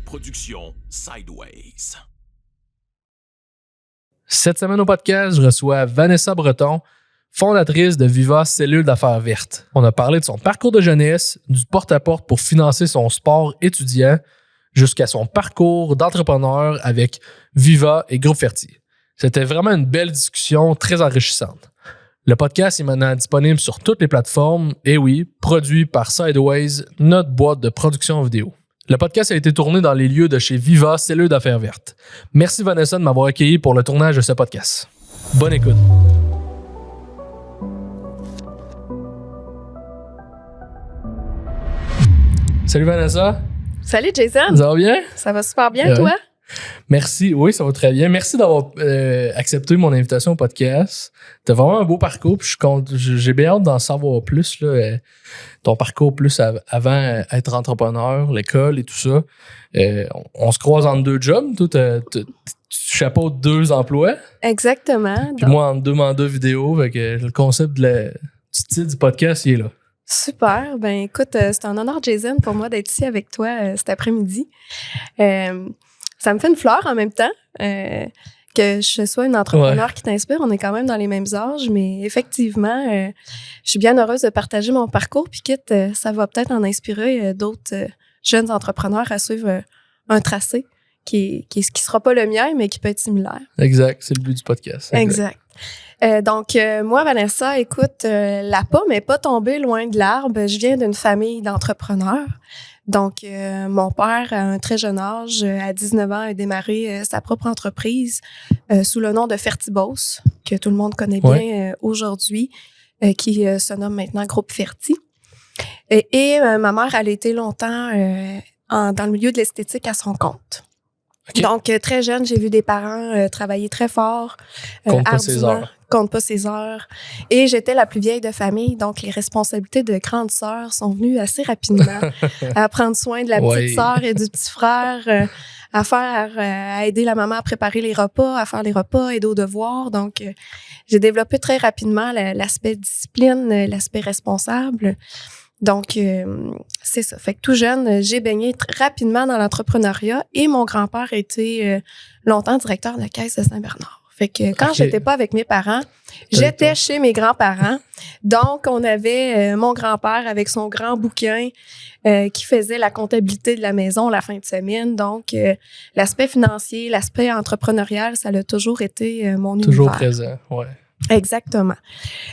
production Sideways. Cette semaine au podcast, je reçois Vanessa Breton, fondatrice de Viva Cellule d'affaires vertes. On a parlé de son parcours de jeunesse, du porte-à-porte pour financer son sport étudiant, jusqu'à son parcours d'entrepreneur avec Viva et Groupe Fertier. C'était vraiment une belle discussion très enrichissante. Le podcast est maintenant disponible sur toutes les plateformes et oui, produit par Sideways, notre boîte de production vidéo. Le podcast a été tourné dans les lieux de chez Viva Cellule d'affaires vertes. Merci Vanessa de m'avoir accueilli pour le tournage de ce podcast. Bonne écoute. Salut Vanessa. Salut Jason. Ça va bien? Ça va super bien, toi? Merci. Oui, ça va très bien. Merci d'avoir accepté mon invitation au podcast. T'as vraiment un beau parcours. Puis j'ai bien hâte d'en savoir plus. Là, ton parcours plus avant être entrepreneur, l'école et tout ça. On se croise entre deux jobs. Toi, tu chapeautes 2 emplois. Exactement. Puis moi, entre 2 mandats vidéo. Fait que le concept du titre du podcast, il est là. Super. Ben écoute, c'est un honneur, Jason, pour moi d'être ici avec toi cet après-midi. Ça me fait une fleur en même temps que je sois une entrepreneur qui t'inspire. On est quand même dans les mêmes âges, mais effectivement, je suis bien heureuse de partager mon parcours. Puis quitte, ça va peut-être en inspirer d'autres jeunes entrepreneurs à suivre un tracé qui sera pas le mien, mais qui peut être similaire. Exact, c'est le but du podcast. Exact. Donc, moi, Vanessa, écoute, la pomme n'est pas tombée loin de l'arbre. Je viens d'une famille d'entrepreneurs. Donc, mon père, à un très jeune âge, à 19 ans, a démarré sa propre entreprise sous le nom de Fertibos, que tout le monde connaît bien aujourd'hui, qui se nomme maintenant Groupe Ferti. Et ma mère, elle a été longtemps dans le milieu de l'esthétique à son compte. Okay. Donc, très jeune, j'ai vu des parents travailler très fort, compte pas ses heures. Et j'étais la plus vieille de famille, donc les responsabilités de grande sœur sont venues assez rapidement à prendre soin de la petite sœur et du petit frère, à aider la maman à préparer les repas, à faire les repas, aider aux devoirs. Donc, j'ai développé très rapidement l'aspect discipline, l'aspect responsable. Donc, c'est ça. Fait que tout jeune, j'ai baigné rapidement dans l'entrepreneuriat et mon grand-père était longtemps directeur de la Caisse de Saint-Bernard. Fait que quand j'étais pas avec mes parents, j'étais chez mes grands-parents. Donc, on avait mon grand-père avec son grand bouquin qui faisait la comptabilité de la maison la fin de semaine. Donc, l'aspect financier, l'aspect entrepreneurial, ça a toujours été mon univers. Toujours présent, ouais. Exactement.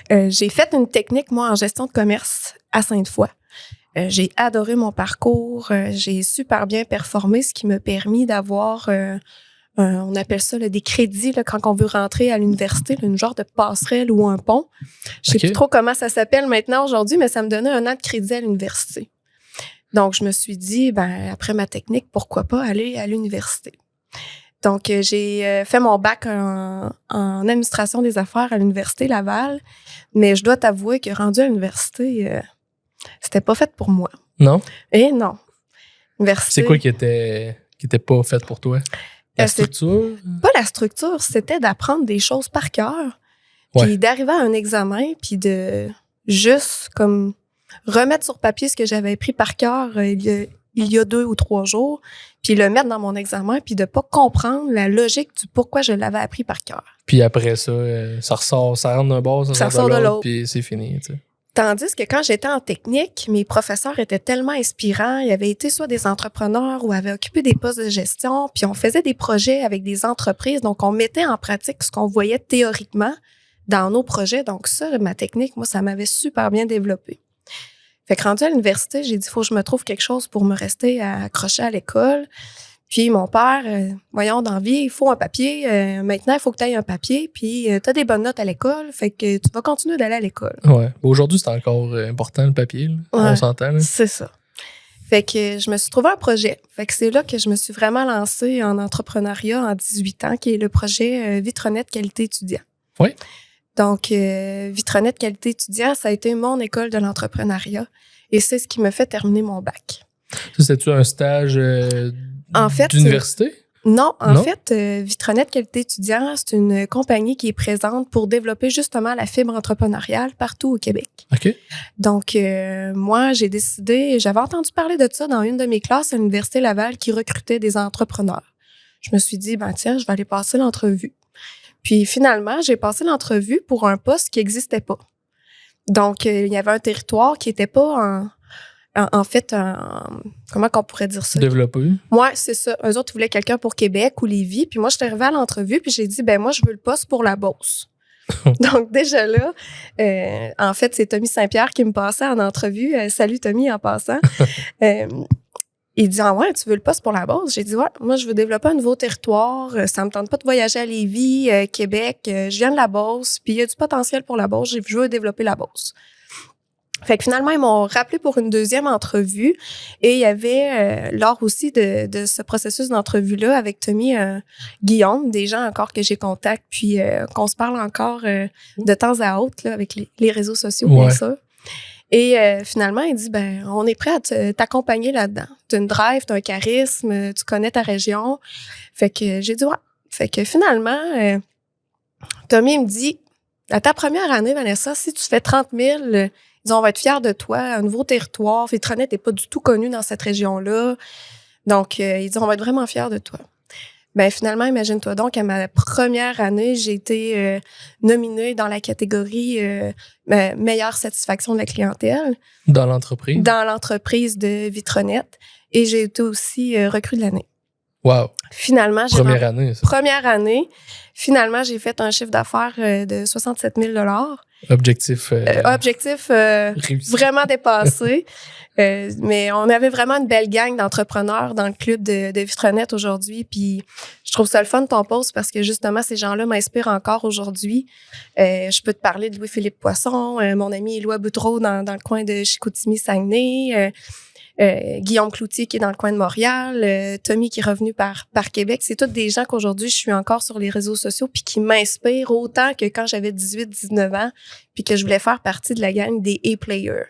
J'ai fait une technique, moi, en gestion de commerce à Sainte-Foy. J'ai adoré mon parcours. J'ai super bien performé, ce qui m'a permis d'avoir, on appelle ça des crédits là, quand on veut rentrer à l'université, une genre de passerelle ou un pont. Je sais plus trop comment ça s'appelle maintenant aujourd'hui, mais ça me donnait 1 an de crédit à l'université. Donc, je me suis dit, après ma technique, pourquoi pas aller à l'université? Donc, j'ai fait mon bac en administration des affaires à l'Université Laval, mais je dois t'avouer que rendu à l'université, c'était pas fait pour moi. Non? Et non. Université, c'est quoi qui était pas fait pour toi? La structure? Pas la structure, c'était d'apprendre des choses par cœur, puis d'arriver à un examen, puis de juste comme remettre sur papier ce que j'avais appris par cœur il y a 2 ou 3 jours, puis le mettre dans mon examen, puis de pas comprendre la logique du pourquoi je l'avais appris par cœur. Puis après ça, ça ressort, ça rentre d'un bord, ça sort de l'autre, puis c'est fini, tu sais. Tandis que quand j'étais en technique, mes professeurs étaient tellement inspirants. Ils avaient été soit des entrepreneurs ou avaient occupé des postes de gestion, puis on faisait des projets avec des entreprises. Donc, on mettait en pratique ce qu'on voyait théoriquement dans nos projets. Donc ça, ma technique, moi, ça m'avait super bien développé. Fait que rendu à l'université, j'ai dit, il faut que je me trouve quelque chose pour me rester accrochée à l'école. Puis mon père, voyons, dans la vie, il faut un papier. Maintenant, il faut que tu ailles un papier. Puis tu as des bonnes notes à l'école. Fait que tu vas continuer d'aller à l'école. Ouais. Aujourd'hui, c'est encore important, le papier. Là. Ouais, on s'entend. Là. C'est ça. Fait que je me suis trouvé un projet. Fait que c'est là que je me suis vraiment lancée en entrepreneuriat en 18 ans, qui est le projet Vitronnette Qualité Étudiant. Oui. Donc, Vitronnette Qualité Étudiant, ça a été mon école de l'entrepreneuriat. Et c'est ce qui me fait terminer mon bac. Ça, c'était-tu un stage d'université? Non, en Non? fait, Vitronette Qualité Étudiant, c'est une compagnie qui est présente pour développer justement la fibre entrepreneuriale partout au Québec. OK. Donc, moi, j'ai décidé, j'avais entendu parler de ça dans une de mes classes à l'Université Laval qui recrutait des entrepreneurs. Je me suis dit, tiens, je vais aller passer l'entrevue. Puis finalement, j'ai passé l'entrevue pour un poste qui n'existait pas. Donc, il y avait un territoire qui n'était pas comment qu'on pourrait dire ça? Développé. Ouais, c'est ça. Eux autres, ils voulaient quelqu'un pour Québec ou Lévis. Puis moi, je suis arrivée à l'entrevue, puis j'ai dit, moi, je veux le poste pour la Beauce. Donc, déjà là, en fait, c'est Tommy Saint-Pierre qui me passait en entrevue. Salut, Tommy, en passant. Il dit, ouais, tu veux le poste pour la Beauce? J'ai dit, ouais, moi, je veux développer un nouveau territoire. Ça me tente pas de voyager à Lévis, Québec. Je viens de la Beauce, puis il y a du potentiel pour la Beauce. Je veux développer la Beauce. Fait que finalement, ils m'ont rappelé pour une deuxième entrevue et il y avait, lors aussi de ce processus d'entrevue-là avec Tommy, Guillaume, des gens encore que j'ai contact, puis qu'on se parle encore de temps à autre là, avec les réseaux sociaux, bien sûr. Et finalement, il dit, on est prêt à t'accompagner là-dedans. Tu as une drive, tu as un charisme, tu connais ta région. Fait que j'ai dit, ouais. Fait que finalement, Tommy me dit, à ta première année, Vanessa, si tu fais 30 000, ils disent, on va être fiers de toi, un nouveau territoire. Vitronette n'est pas du tout connu dans cette région-là. Donc, ils disent, on va être vraiment fiers de toi. Finalement, imagine-toi donc, à ma première année, j'ai été nominée dans la catégorie meilleure satisfaction de la clientèle. Dans l'entreprise? Dans l'entreprise de Vitronette. Et j'ai été aussi recrue de l'année. Wow! Finalement, Première année. Finalement, j'ai fait un chiffre d'affaires de 67 000 Objectif réussi. Vraiment dépassé. Mais on avait vraiment une belle gang d'entrepreneurs dans le club de Vitronette aujourd'hui. Puis je trouve ça le fun ton post parce que justement, ces gens-là m'inspirent encore aujourd'hui. Je peux te parler de Louis-Philippe Poisson, mon ami Éloi Boutreau dans le coin de Chicoutimi-Saguenay, Guillaume Cloutier qui est dans le coin de Montréal, Tommy qui est revenu par Québec. C'est tous des gens qu'aujourd'hui, je suis encore sur les réseaux sociaux puis qui m'inspirent autant que quand j'avais 18-19 ans puis que je voulais faire partie de la gang des A-players.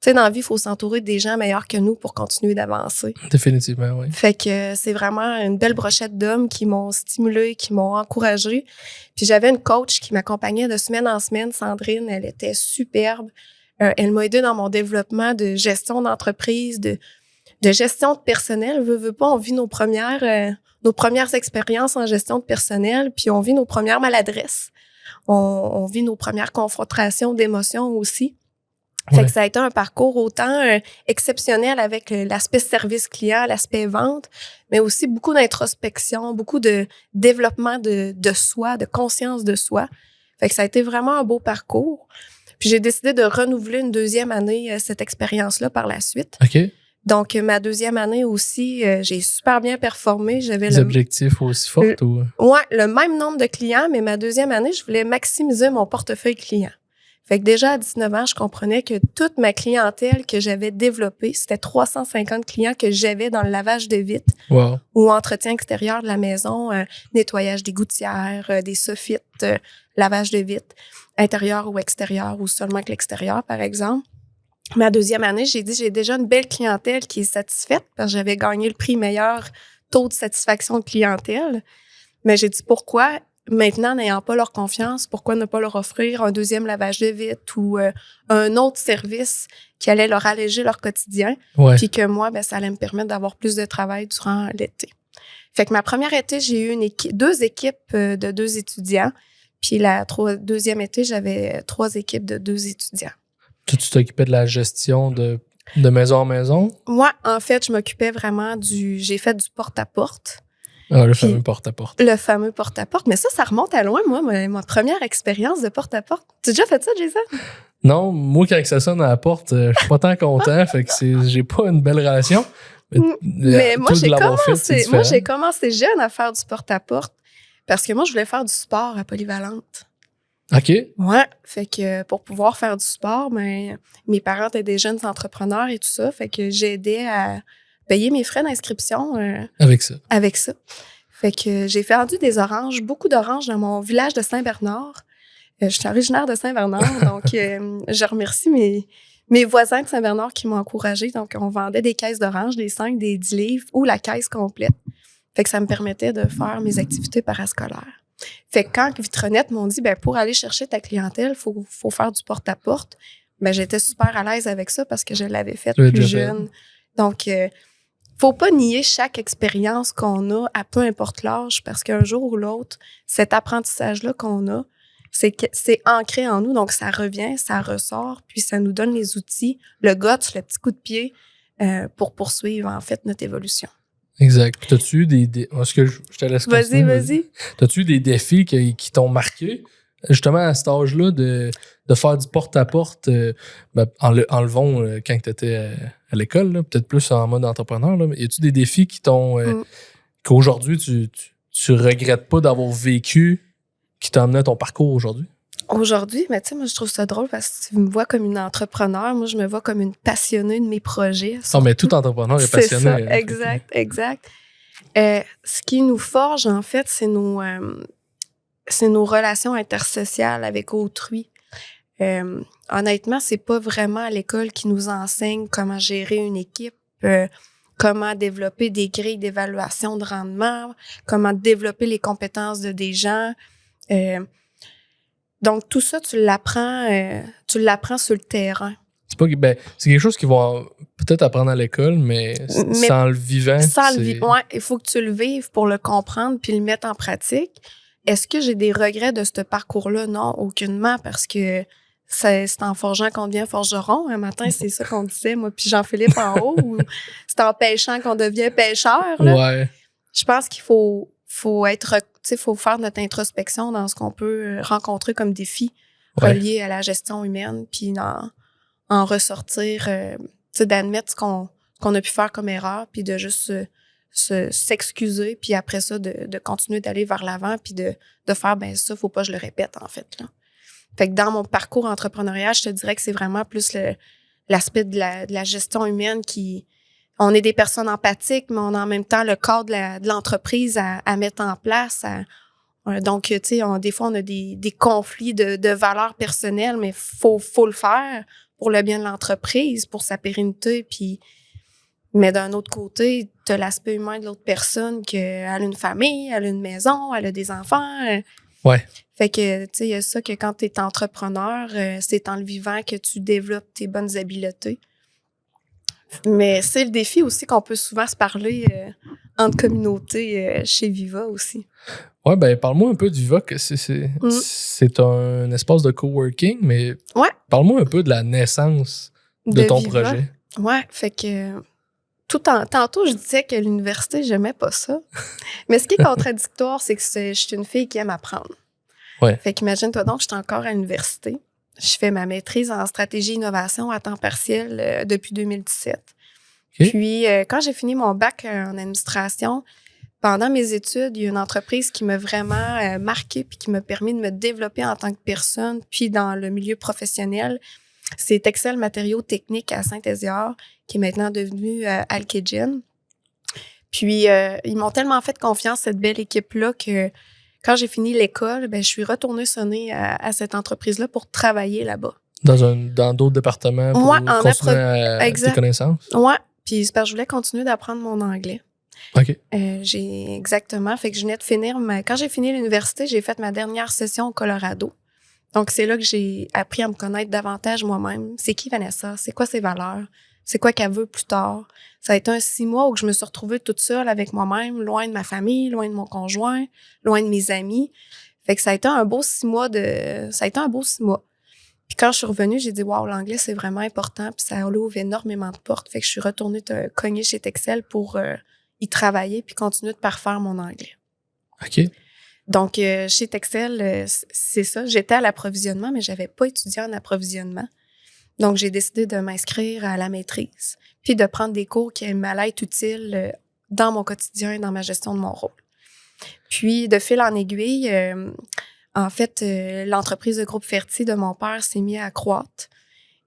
Tu sais, dans la vie, il faut s'entourer des gens meilleurs que nous pour continuer d'avancer. Définitivement, oui. Fait que c'est vraiment une belle brochette d'hommes qui m'ont stimulée, qui m'ont encouragée. Puis j'avais une coach qui m'accompagnait de semaine en semaine, Sandrine, elle était superbe. Elle m'a aidée dans mon développement de gestion d'entreprise, de gestion de personnel. Veux pas, on vit nos premières expériences en gestion de personnel, puis on vit nos premières maladresses. On vit nos premières confrontations d'émotions aussi. Fait que ça a été un parcours autant exceptionnel avec l'aspect service client, l'aspect vente, mais aussi beaucoup d'introspection, beaucoup de développement de soi, de conscience de soi. Fait que ça a été vraiment un beau parcours. Puis j'ai décidé de renouveler une deuxième année cette expérience-là par la suite. OK. Donc, ma deuxième année aussi, j'ai super bien performé. J'avais les objectifs aussi forts ou? Ouais, le même nombre de clients, mais ma deuxième année, je voulais maximiser mon portefeuille client. Fait que déjà, à 19 ans, je comprenais que toute ma clientèle que j'avais développée, c'était 350 clients que j'avais dans le lavage de vitres ou entretien extérieur de la maison, nettoyage des gouttières, des soffites, lavage de vitres, intérieur ou extérieur ou seulement que l'extérieur, par exemple. Ma deuxième année, j'ai dit, j'ai déjà une belle clientèle qui est satisfaite parce que j'avais gagné le prix meilleur taux de satisfaction de clientèle. Mais j'ai dit, pourquoi, maintenant, n'ayant pas leur confiance, pourquoi ne pas leur offrir un deuxième lavage de vitres ou un autre service qui allait leur alléger leur quotidien, puis que moi, ça allait me permettre d'avoir plus de travail durant l'été. Fait que ma première été, j'ai eu deux équipes de 2 étudiants, puis la deuxième été, j'avais 3 équipes de 2 étudiants. Tu t'occupais de la gestion de maison en maison? Moi, en fait, je m'occupais vraiment j'ai fait du porte-à-porte. Ah, fameux porte-à-porte. Le fameux porte-à-porte. Mais ça remonte à loin, moi, ma première expérience de porte-à-porte. Tu as déjà fait ça, Jason? Non, moi, quand ça sonne à la porte, je suis pas tant content. Fait que j'ai pas une belle relation. Mais moi, j'ai commencé jeune à faire du porte-à-porte parce que moi, je voulais faire du sport à Polyvalente. OK. Ouais. Fait que pour pouvoir faire du sport, mes parents étaient des jeunes entrepreneurs et tout ça. Fait que j'ai aidé à payer mes frais d'inscription. Avec ça. Fait que j'ai vendu des oranges, beaucoup d'oranges dans mon village de Saint-Bernard. Je suis originaire de Saint-Bernard, donc je remercie mes voisins de Saint-Bernard qui m'ont encouragée. Donc, on vendait des caisses d'oranges, des 5, des 10 livres ou la caisse complète. Fait que ça me permettait de faire mes activités parascolaires. Fait que quand Vitronette m'ont dit, pour aller chercher ta clientèle, faut faire du porte-à-porte, j'étais super à l'aise avec ça parce que je l'avais fait plus jeune. Donc, faut pas nier chaque expérience qu'on a à peu importe l'âge parce qu'un jour ou l'autre, cet apprentissage-là qu'on a, c'est ancré en nous, donc ça revient, ça ressort, puis ça nous donne les outils, le guts, le petit coup de pied pour poursuivre en fait notre évolution. Exact. Puis t'as-tu eu des... Est-ce que je te laisse continuer? Vas-y. T'as-tu eu des défis qui t'ont marqué? Justement, à cet âge-là, de faire du porte-à-porte, enlevons quand tu étais à l'école, là, peut-être plus en mode entrepreneur, là, mais y a-tu des défis qui t'ont... qu'aujourd'hui, tu regrettes pas d'avoir vécu, qui t'ont amené à ton parcours aujourd'hui? Aujourd'hui, tu sais, moi, je trouve ça drôle parce que tu me vois comme une entrepreneur. Moi, je me vois comme une passionnée de mes projets. Non, mais tout entrepreneur est passionné. C'est ça, exact. Ce qui nous forge, en fait, c'est nos relations intersociales avec autrui. Honnêtement, c'est pas vraiment à l'école qui nous enseigne comment gérer une équipe, comment développer des grilles d'évaluation de rendement, comment développer les compétences des gens. Donc, tout ça, tu l'apprends sur le terrain. C'est quelque chose qu'ils vont peut-être apprendre à l'école, mais sans le vivant. Il faut que tu le vives pour le comprendre puis le mettre en pratique. Est-ce que j'ai des regrets de ce parcours-là? Non, aucunement, parce que c'est en forgeant qu'on devient forgeron. Un matin, c'est ça qu'on disait, moi puis Jean-Philippe en haut. Ou c'est en pêchant qu'on devient pêcheur. Là. Ouais. Je pense qu'il faut faire notre introspection dans ce qu'on peut rencontrer comme défi relié à la gestion humaine, puis en ressortir, d'admettre ce qu'on a pu faire comme erreur, puis de juste s'excuser, puis après ça, de continuer d'aller vers l'avant, puis de faire, ça, faut pas que je le répète, en fait, là. Fait que dans mon parcours entrepreneurial, je te dirais que c'est vraiment plus l'aspect de la gestion humaine on est des personnes empathiques, mais on a en même temps le cadre de l'entreprise à mettre en place. Donc, tu sais, des fois, on a des conflits de valeurs personnelles, mais faut le faire pour le bien de l'entreprise, pour sa pérennité. Mais d'un autre côté, tu as l'aspect humain de l'autre personne qu'elle a une famille, elle a une maison, elle a des enfants. Ouais. Fait que, tu sais, il y a ça que quand tu es entrepreneur, c'est en le vivant que tu développes tes bonnes habiletés. Mais c'est le défi aussi qu'on peut souvent se parler entre communautés chez Viva aussi. Ouais, parle-moi un peu de Viva, que c'est un espace de coworking, mais parle-moi un peu de la naissance de ton Viva. projet. Ouais, fait que tantôt, je disais que l'université, j'aimais pas ça. Mais ce qui est contradictoire, c'est que je suis une fille qui aime apprendre. Ouais. Fait qu'imagine-toi donc, je suis encore à l'université. Je fais ma maîtrise en stratégie innovation à temps partiel depuis 2017. Okay. Puis, quand j'ai fini mon bac en administration, pendant mes études, il y a une entreprise qui m'a vraiment marquée puis qui m'a permis de me développer en tant que personne, puis dans le milieu professionnel. C'est Texel Matériaux Techniques à Saint-Hésiard, qui est maintenant devenu Alkegen. Puis, ils m'ont tellement fait confiance, cette belle équipe-là, que quand j'ai fini l'école, je suis retournée sonner à cette entreprise-là pour travailler là-bas. Dans d'autres départements pour continuer tes connaissances? Oui, puis c'est parce que je voulais continuer d'apprendre mon anglais. OK. Exactement. Fait que je venais de finir. Quand j'ai fini l'université, j'ai fait ma dernière session au Colorado. Donc, c'est là que j'ai appris à me connaître davantage moi-même. C'est qui Vanessa? C'est quoi ses valeurs? C'est quoi qu'elle veut plus tard? Ça a été un 6 mois où je me suis retrouvée toute seule avec moi-même, loin de ma famille, loin de mon conjoint, loin de mes amis. Fait que ça a été un beau 6 mois. Puis quand je suis revenue, j'ai dit « Wow, l'anglais, c'est vraiment important. » Puis ça a ouvert énormément de portes. Fait que je suis retournée cogner chez Texel pour y travailler puis continuer de parfaire mon anglais. OK. Donc, chez Texel, c'est ça. J'étais à l'approvisionnement, mais j'avais pas étudié en approvisionnement. Donc, j'ai décidé de m'inscrire à la maîtrise puis de prendre des cours qui m'allaient être utiles dans mon quotidien, dans ma gestion de mon rôle. Puis, de fil en aiguille, en fait, l'entreprise de groupe Ferti de mon père s'est mise à croître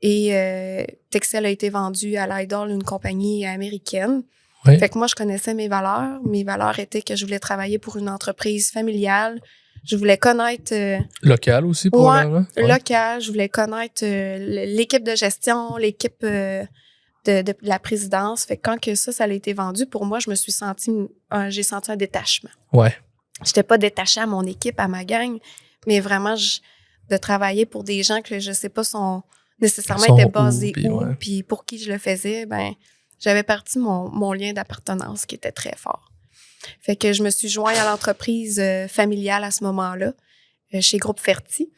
et Texel a été vendu à Lidl, une compagnie américaine. Oui. Fait que moi, je connaissais mes valeurs. Mes valeurs étaient que je voulais travailler pour une entreprise familiale. Je voulais connaître... local aussi, probablement? Ouais, local. Je voulais connaître l'équipe de gestion, l'équipe de la présidence. Fait que quand que ça a été vendu, pour moi, j'ai senti un détachement. Ouais. J'étais pas détachée à mon équipe, à ma gang, mais vraiment de travailler pour des gens que je sais pas étaient basés où, puis pour qui je le faisais, ben j'avais parti mon lien d'appartenance qui était très fort. Fait que je me suis jointe à l'entreprise familiale à ce moment-là, chez Groupe Ferti.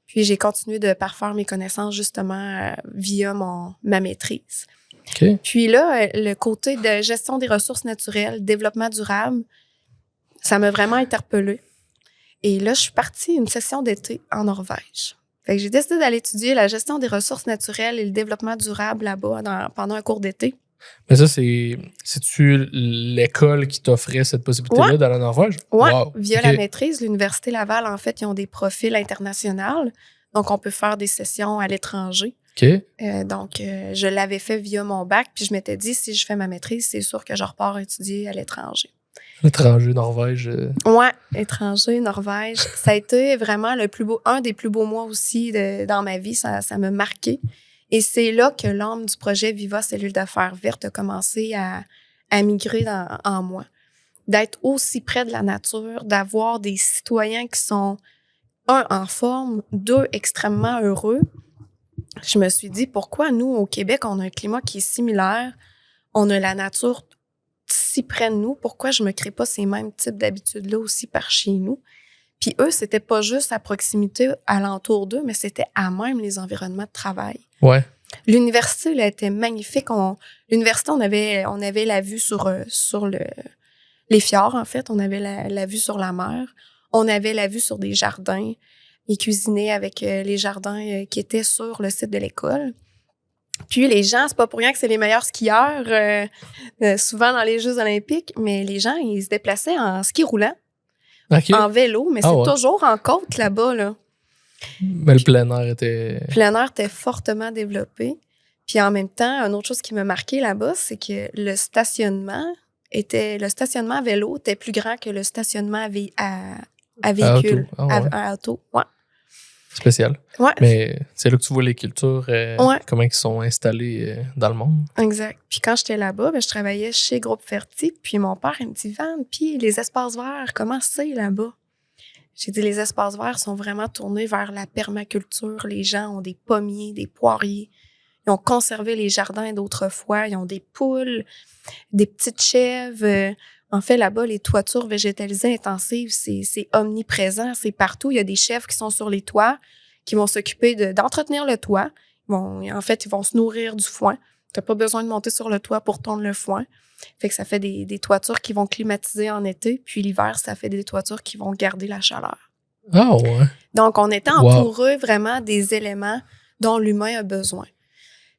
Puis j'ai continué de parfaire mes connaissances justement via ma maîtrise. Okay. Puis là, le côté de gestion des ressources naturelles, développement durable, ça m'a vraiment interpellée. Et là, je suis partie une session d'été en Norvège. Fait que j'ai décidé d'aller étudier la gestion des ressources naturelles et le développement durable là-bas pendant un cours d'été. Mais ça, c'est-tu l'école qui t'offrait cette possibilité-là d'aller en Norvège? Oui, via la maîtrise. L'Université Laval, en fait, ils ont des profils internationaux. Donc, on peut faire des sessions à l'étranger. OK. Donc, je l'avais fait via mon bac. Puis, je m'étais dit, si je fais ma maîtrise, c'est sûr que je repars étudier à l'étranger. L'étranger, Norvège. Oui, étranger, Norvège. Ça a été vraiment un des plus beaux mois aussi dans ma vie. Ça m'a marqué. Et c'est là que l'âme du projet Viva Cellule d'affaires verte a commencé à migrer en moi. D'être aussi près de la nature, d'avoir des citoyens qui sont, 1, en forme, 2, extrêmement heureux. Je me suis dit, pourquoi nous, au Québec, on a un climat qui est similaire, on a la nature si près de nous, pourquoi je me crée pas ces mêmes types d'habitudes-là aussi par chez nous? Puis eux, c'était pas juste à proximité, alentour d'eux, mais c'était à même les environnements de travail. Ouais. L'université, elle était magnifique. L'université, on avait la vue sur les fjords, en fait. On avait la vue sur la mer. On avait la vue sur des jardins. Ils cuisinaient avec les jardins qui étaient sur le site de l'école. Puis les gens, c'est pas pour rien que c'est les meilleurs skieurs, souvent dans les Jeux olympiques, mais les gens, ils se déplaçaient en ski roulant. Okay. En vélo, mais c'est toujours en côte là-bas, là. Mais le plein air était... Le plein air était fortement développé. Puis en même temps, une autre chose qui m'a marqué là-bas, c'est que le stationnement à vélo était plus grand que le stationnement à véhicule, à auto. Ouais. Spécial. Ouais. Mais c'est là que tu vois les cultures, comment ils sont installés dans le monde. Exact. Puis quand j'étais là-bas, je travaillais chez Groupe Ferti. Puis mon père, il me dit, Van, puis les espaces verts, comment c'est là-bas? J'ai dit, les espaces verts sont vraiment tournés vers la permaculture. Les gens ont des pommiers, des poiriers. Ils ont conservé les jardins d'autrefois. Ils ont des poules, des petites chèvres. En fait, là-bas, les toitures végétalisées intensives, c'est omniprésent. C'est partout. Il y a des chèvres qui sont sur les toits, qui vont s'occuper d'entretenir le toit. Ils vont se nourrir du foin. Tu n'as pas besoin de monter sur le toit pour tondre le foin. Fait que ça fait des toitures qui vont climatiser en été. Puis l'hiver, ça fait des toitures qui vont garder la chaleur. Ah ouais. Donc, on était entouré vraiment des éléments dont l'humain a besoin.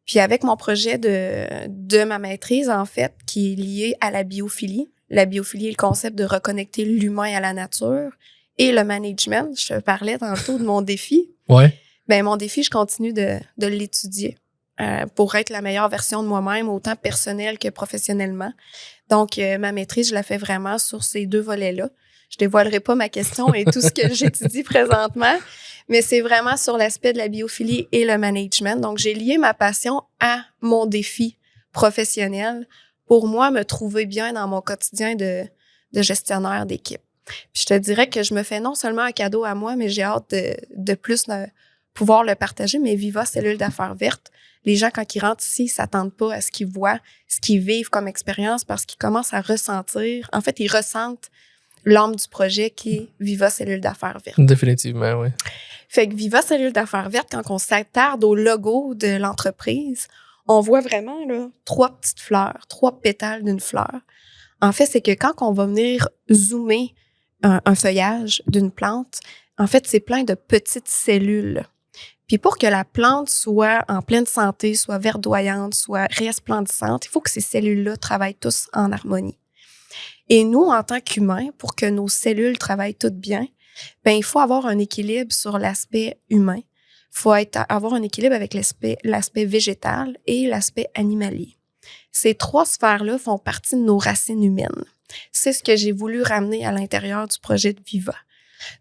Puis avec mon projet de ma maîtrise, en fait, qui est lié à la biophilie. La biophilie est le concept de reconnecter l'humain à la nature et le management. Je te parlais tantôt de mon défi. Ouais. Ben mon défi, je continue de l'étudier pour être la meilleure version de moi-même, autant personnelle que professionnellement. Donc, ma maîtrise, je la fais vraiment sur ces 2 volets-là. Je dévoilerai pas ma question et tout ce que j'étudie présentement, mais c'est vraiment sur l'aspect de la biophilie et le management. Donc, j'ai lié ma passion à mon défi professionnel pour moi me trouver bien dans mon quotidien de gestionnaire d'équipe. Puis je te dirais que je me fais non seulement un cadeau à moi, mais j'ai hâte de plus pouvoir le partager. Mais Viva Cellule d'affaires verte, les gens, quand ils rentrent ici, ils s'attendent pas à ce qu'ils voient, ce qu'ils vivent comme expérience parce qu'ils commencent à ressentir. En fait, ils ressentent l'âme du projet qui est Viva Cellule d'affaires verte. Définitivement, oui. Fait que Viva Cellule d'affaires verte, quand on s'attarde au logo de l'entreprise, on voit vraiment là 3 petites fleurs, 3 pétales d'une fleur. En fait, c'est que quand on va venir zoomer un feuillage d'une plante, en fait, c'est plein de petites cellules. Puis pour que la plante soit en pleine santé, soit verdoyante, soit resplendissante, il faut que ces cellules-là travaillent tous en harmonie. Et nous, en tant qu'humains, pour que nos cellules travaillent toutes bien, il faut avoir un équilibre sur l'aspect humain. Il faut avoir un équilibre avec l'aspect végétal et l'aspect animalier. Ces 3 sphères-là font partie de nos racines humaines. C'est ce que j'ai voulu ramener à l'intérieur du projet de Viva.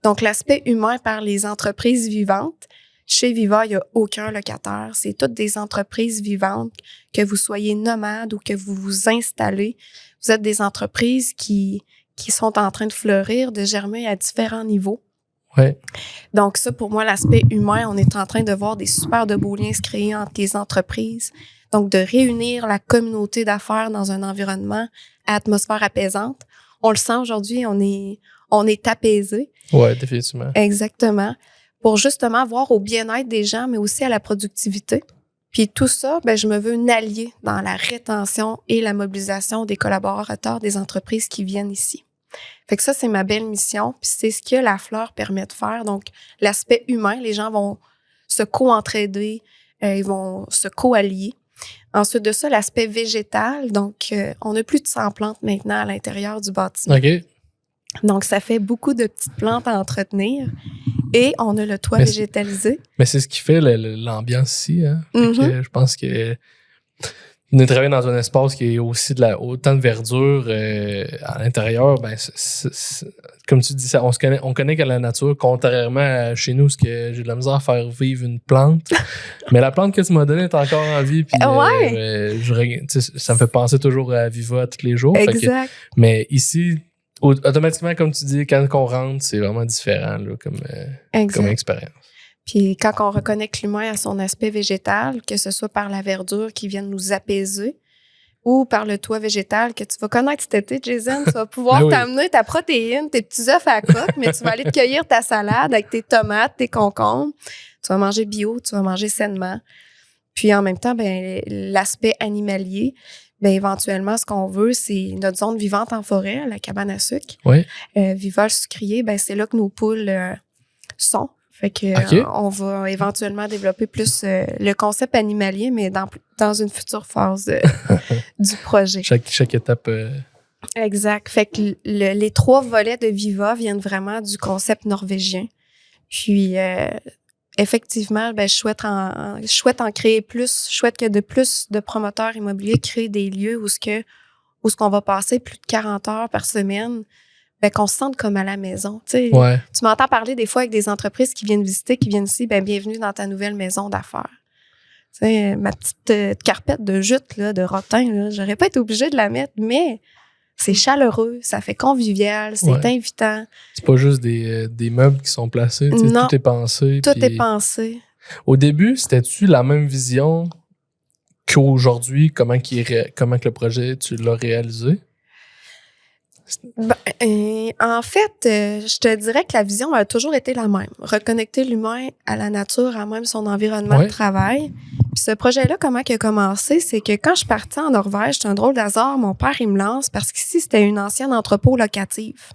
Donc, l'aspect humain par les entreprises vivantes, Chez Viva, il n'y a aucun locataire. C'est toutes des entreprises vivantes, que vous soyez nomade ou que vous vous installez. Vous êtes des entreprises qui sont en train de fleurir, de germer à différents niveaux. Ouais. Donc ça, pour moi, l'aspect humain, on est en train de voir des super de beaux liens se créer entre les entreprises. Donc, de réunir la communauté d'affaires dans un environnement à atmosphère apaisante. On le sent aujourd'hui, on est apaisé. Ouais, définitivement. Exactement. Pour justement voir au bien-être des gens, mais aussi à la productivité. Puis tout ça, ben, je me veux un allié dans la rétention et la mobilisation des collaborateurs des entreprises qui viennent ici. Fait que ça, c'est ma belle mission. Puis c'est ce que la fleur permet de faire. Donc, l'aspect humain, les gens vont se co-entraider, ils vont se co-allier. Ensuite de ça, l'aspect végétal. Donc, on n'a plus de 100 plantes maintenant à l'intérieur du bâtiment. OK. Donc, ça fait beaucoup de petites plantes à entretenir. Et on a le toit végétalisé. Mais c'est ce qui fait l'ambiance ici. Hein? Mm-hmm. Je pense que on est travaillé dans un espace qui est aussi autant de verdure à l'intérieur. Ben, comme tu dis, on connaît que la nature, contrairement à chez nous, ce que j'ai de la misère à faire vivre une plante. Mais la plante que tu m'as donnée est encore en vie. Puis, ça me fait penser toujours à Viva tous les jours. Exact. Mais ici, automatiquement, comme tu dis, quand on rentre, c'est vraiment différent là, comme expérience. Puis quand on reconnecte l'humain à son aspect végétal, que ce soit par la verdure qui vient nous apaiser ou par le toit végétal que tu vas connaître cet été, Jason, tu vas pouvoir t'amener ta protéine, tes petits œufs à la coque, mais tu vas aller te cueillir ta salade avec tes tomates, tes concombres. Tu vas manger bio, tu vas manger sainement. Puis en même temps, ben l'aspect animalier, ben éventuellement, ce qu'on veut, c'est notre zone vivante en forêt, la cabane à sucre. Oui. Viva le sucrier, ben c'est là que nos poules sont. Fait que on va éventuellement développer plus le concept animalier, mais dans une future phase du projet. Chaque étape. Exact. Fait que les 3 volets de Viva viennent vraiment du concept norvégien. Puis effectivement, ben je souhaite en créer plus. Je souhaite que de plus de promoteurs immobiliers créent des lieux où ce qu'on va passer plus de 40 heures par semaine. Ben, qu'on se sente comme à la maison. Tu m'entends parler des fois avec des entreprises qui viennent visiter, qui viennent ici, ben bienvenue dans ta nouvelle maison d'affaires. Tu sais, ma petite carpette de jute, là, de rotin, là, j'aurais pas été obligée de la mettre, mais c'est chaleureux, ça fait convivial, c'est invitant. C'est pas juste des meubles qui sont placés, non, tout est pensé. Tout est pensé. Au début, c'était-tu la même vision qu'aujourd'hui, comment que le projet, tu l'as réalisé? En fait, je te dirais que la vision a toujours été la même. Reconnecter l'humain à la nature, à même son environnement de travail. Puis ce projet-là, comment il a commencé, c'est que quand je suis partie en Norvège, c'était un drôle d'hasard, mon père, il me lance parce qu'ici, c'était une ancienne entrepôt locative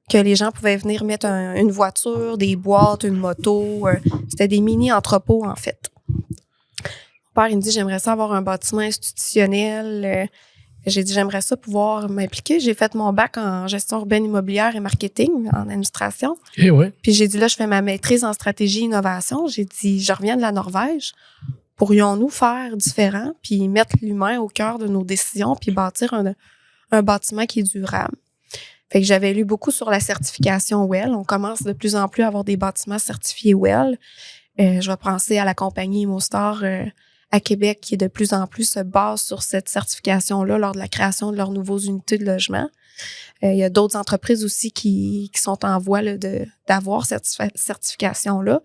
que les gens pouvaient venir mettre une voiture, des boîtes, une moto. C'était des mini-entrepôts, en fait. Mon père, il me dit, j'aimerais ça avoir un bâtiment institutionnel. J'ai dit, j'aimerais ça pouvoir m'impliquer. J'ai fait mon bac en gestion urbaine immobilière et marketing, en administration. Puis j'ai dit, là, je fais ma maîtrise en stratégie et innovation. J'ai dit, je reviens de la Norvège. Pourrions-nous faire différent, puis mettre l'humain au cœur de nos décisions, puis bâtir un bâtiment qui est durable? Fait que j'avais lu beaucoup sur la certification WELL. On commence de plus en plus à avoir des bâtiments certifiés WELL. Je vais penser à la compagnie ImmoStar à Québec qui de plus en plus se base sur cette certification-là lors de la création de leurs nouveaux unités de logement. Il y a d'autres entreprises aussi qui sont en voie là, d'avoir cette certification-là.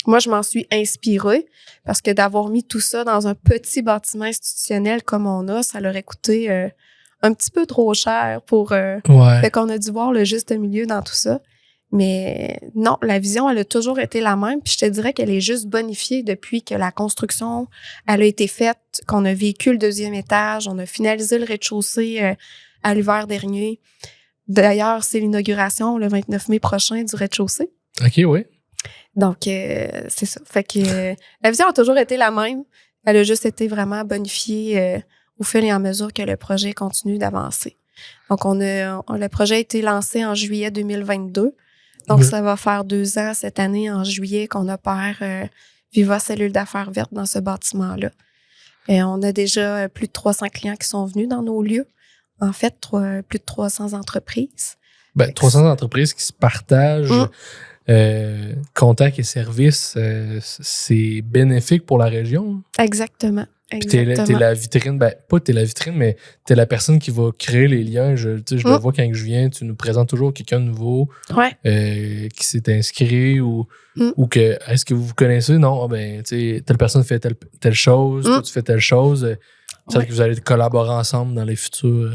Moi, je m'en suis inspirée parce que d'avoir mis tout ça dans un petit bâtiment institutionnel comme on a, ça leur a coûté un petit peu trop cher pour... Fait qu'on a dû voir le juste milieu dans tout ça. Mais non, la vision, elle a toujours été la même. Puis je te dirais qu'elle est juste bonifiée depuis que la construction, elle a été faite, qu'on a vécu le 2e étage, on a finalisé le rez-de-chaussée à l'hiver dernier. D'ailleurs, c'est l'inauguration le 29 mai prochain du rez-de-chaussée. OK, oui. Donc, c'est ça. Fait que la vision a toujours été la même. Elle a juste été vraiment bonifiée au fur et à mesure que le projet continue d'avancer. Donc, le projet a été lancé en juillet 2022. Donc, ça va faire 2 ans cette année, en juillet, qu'on opère Viva Cellule d'affaires verte dans ce bâtiment-là. Et on a déjà plus de 300 clients qui sont venus dans nos lieux. En fait, plus de 300 entreprises. Ben, 300 entreprises qui se partagent contacts et services, c'est bénéfique pour la région. Exactement. Puis t'es la vitrine, ben pas t'es la vitrine, mais t'es la personne qui va créer les liens. Je le vois quand je viens, tu nous présentes toujours quelqu'un de nouveau qui s'est inscrit ou que est-ce que vous vous connaissez? Non, ben tu sais, telle personne fait telle chose, toi tu fais telle chose. C'est vrai que vous allez collaborer ensemble dans les futurs,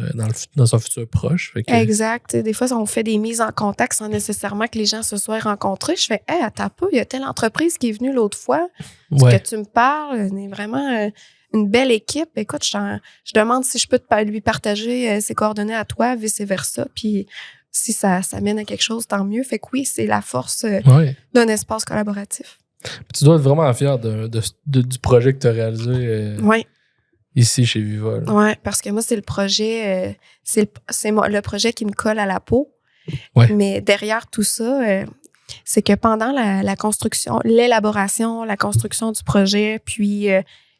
dans un futur proche. Fait que... Exact. Des fois, on fait des mises en contact sans nécessairement que les gens se soient rencontrés. Je fais, hey, attends pas, il y a telle entreprise qui est venue l'autre fois. Ce que tu me parles, on est vraiment une belle équipe. Écoute, je demande si je peux lui partager ses coordonnées à toi, vice-versa. Puis si ça mène à quelque chose, tant mieux. Fait que oui, c'est la force d'un espace collaboratif. Tu dois être vraiment fier du projet que tu as réalisé. Ici, chez Viva. Oui, parce que moi, c'est le projet, le projet qui me colle à la peau. Ouais. Mais derrière tout ça, c'est que pendant la construction, l'élaboration, la construction du projet, puis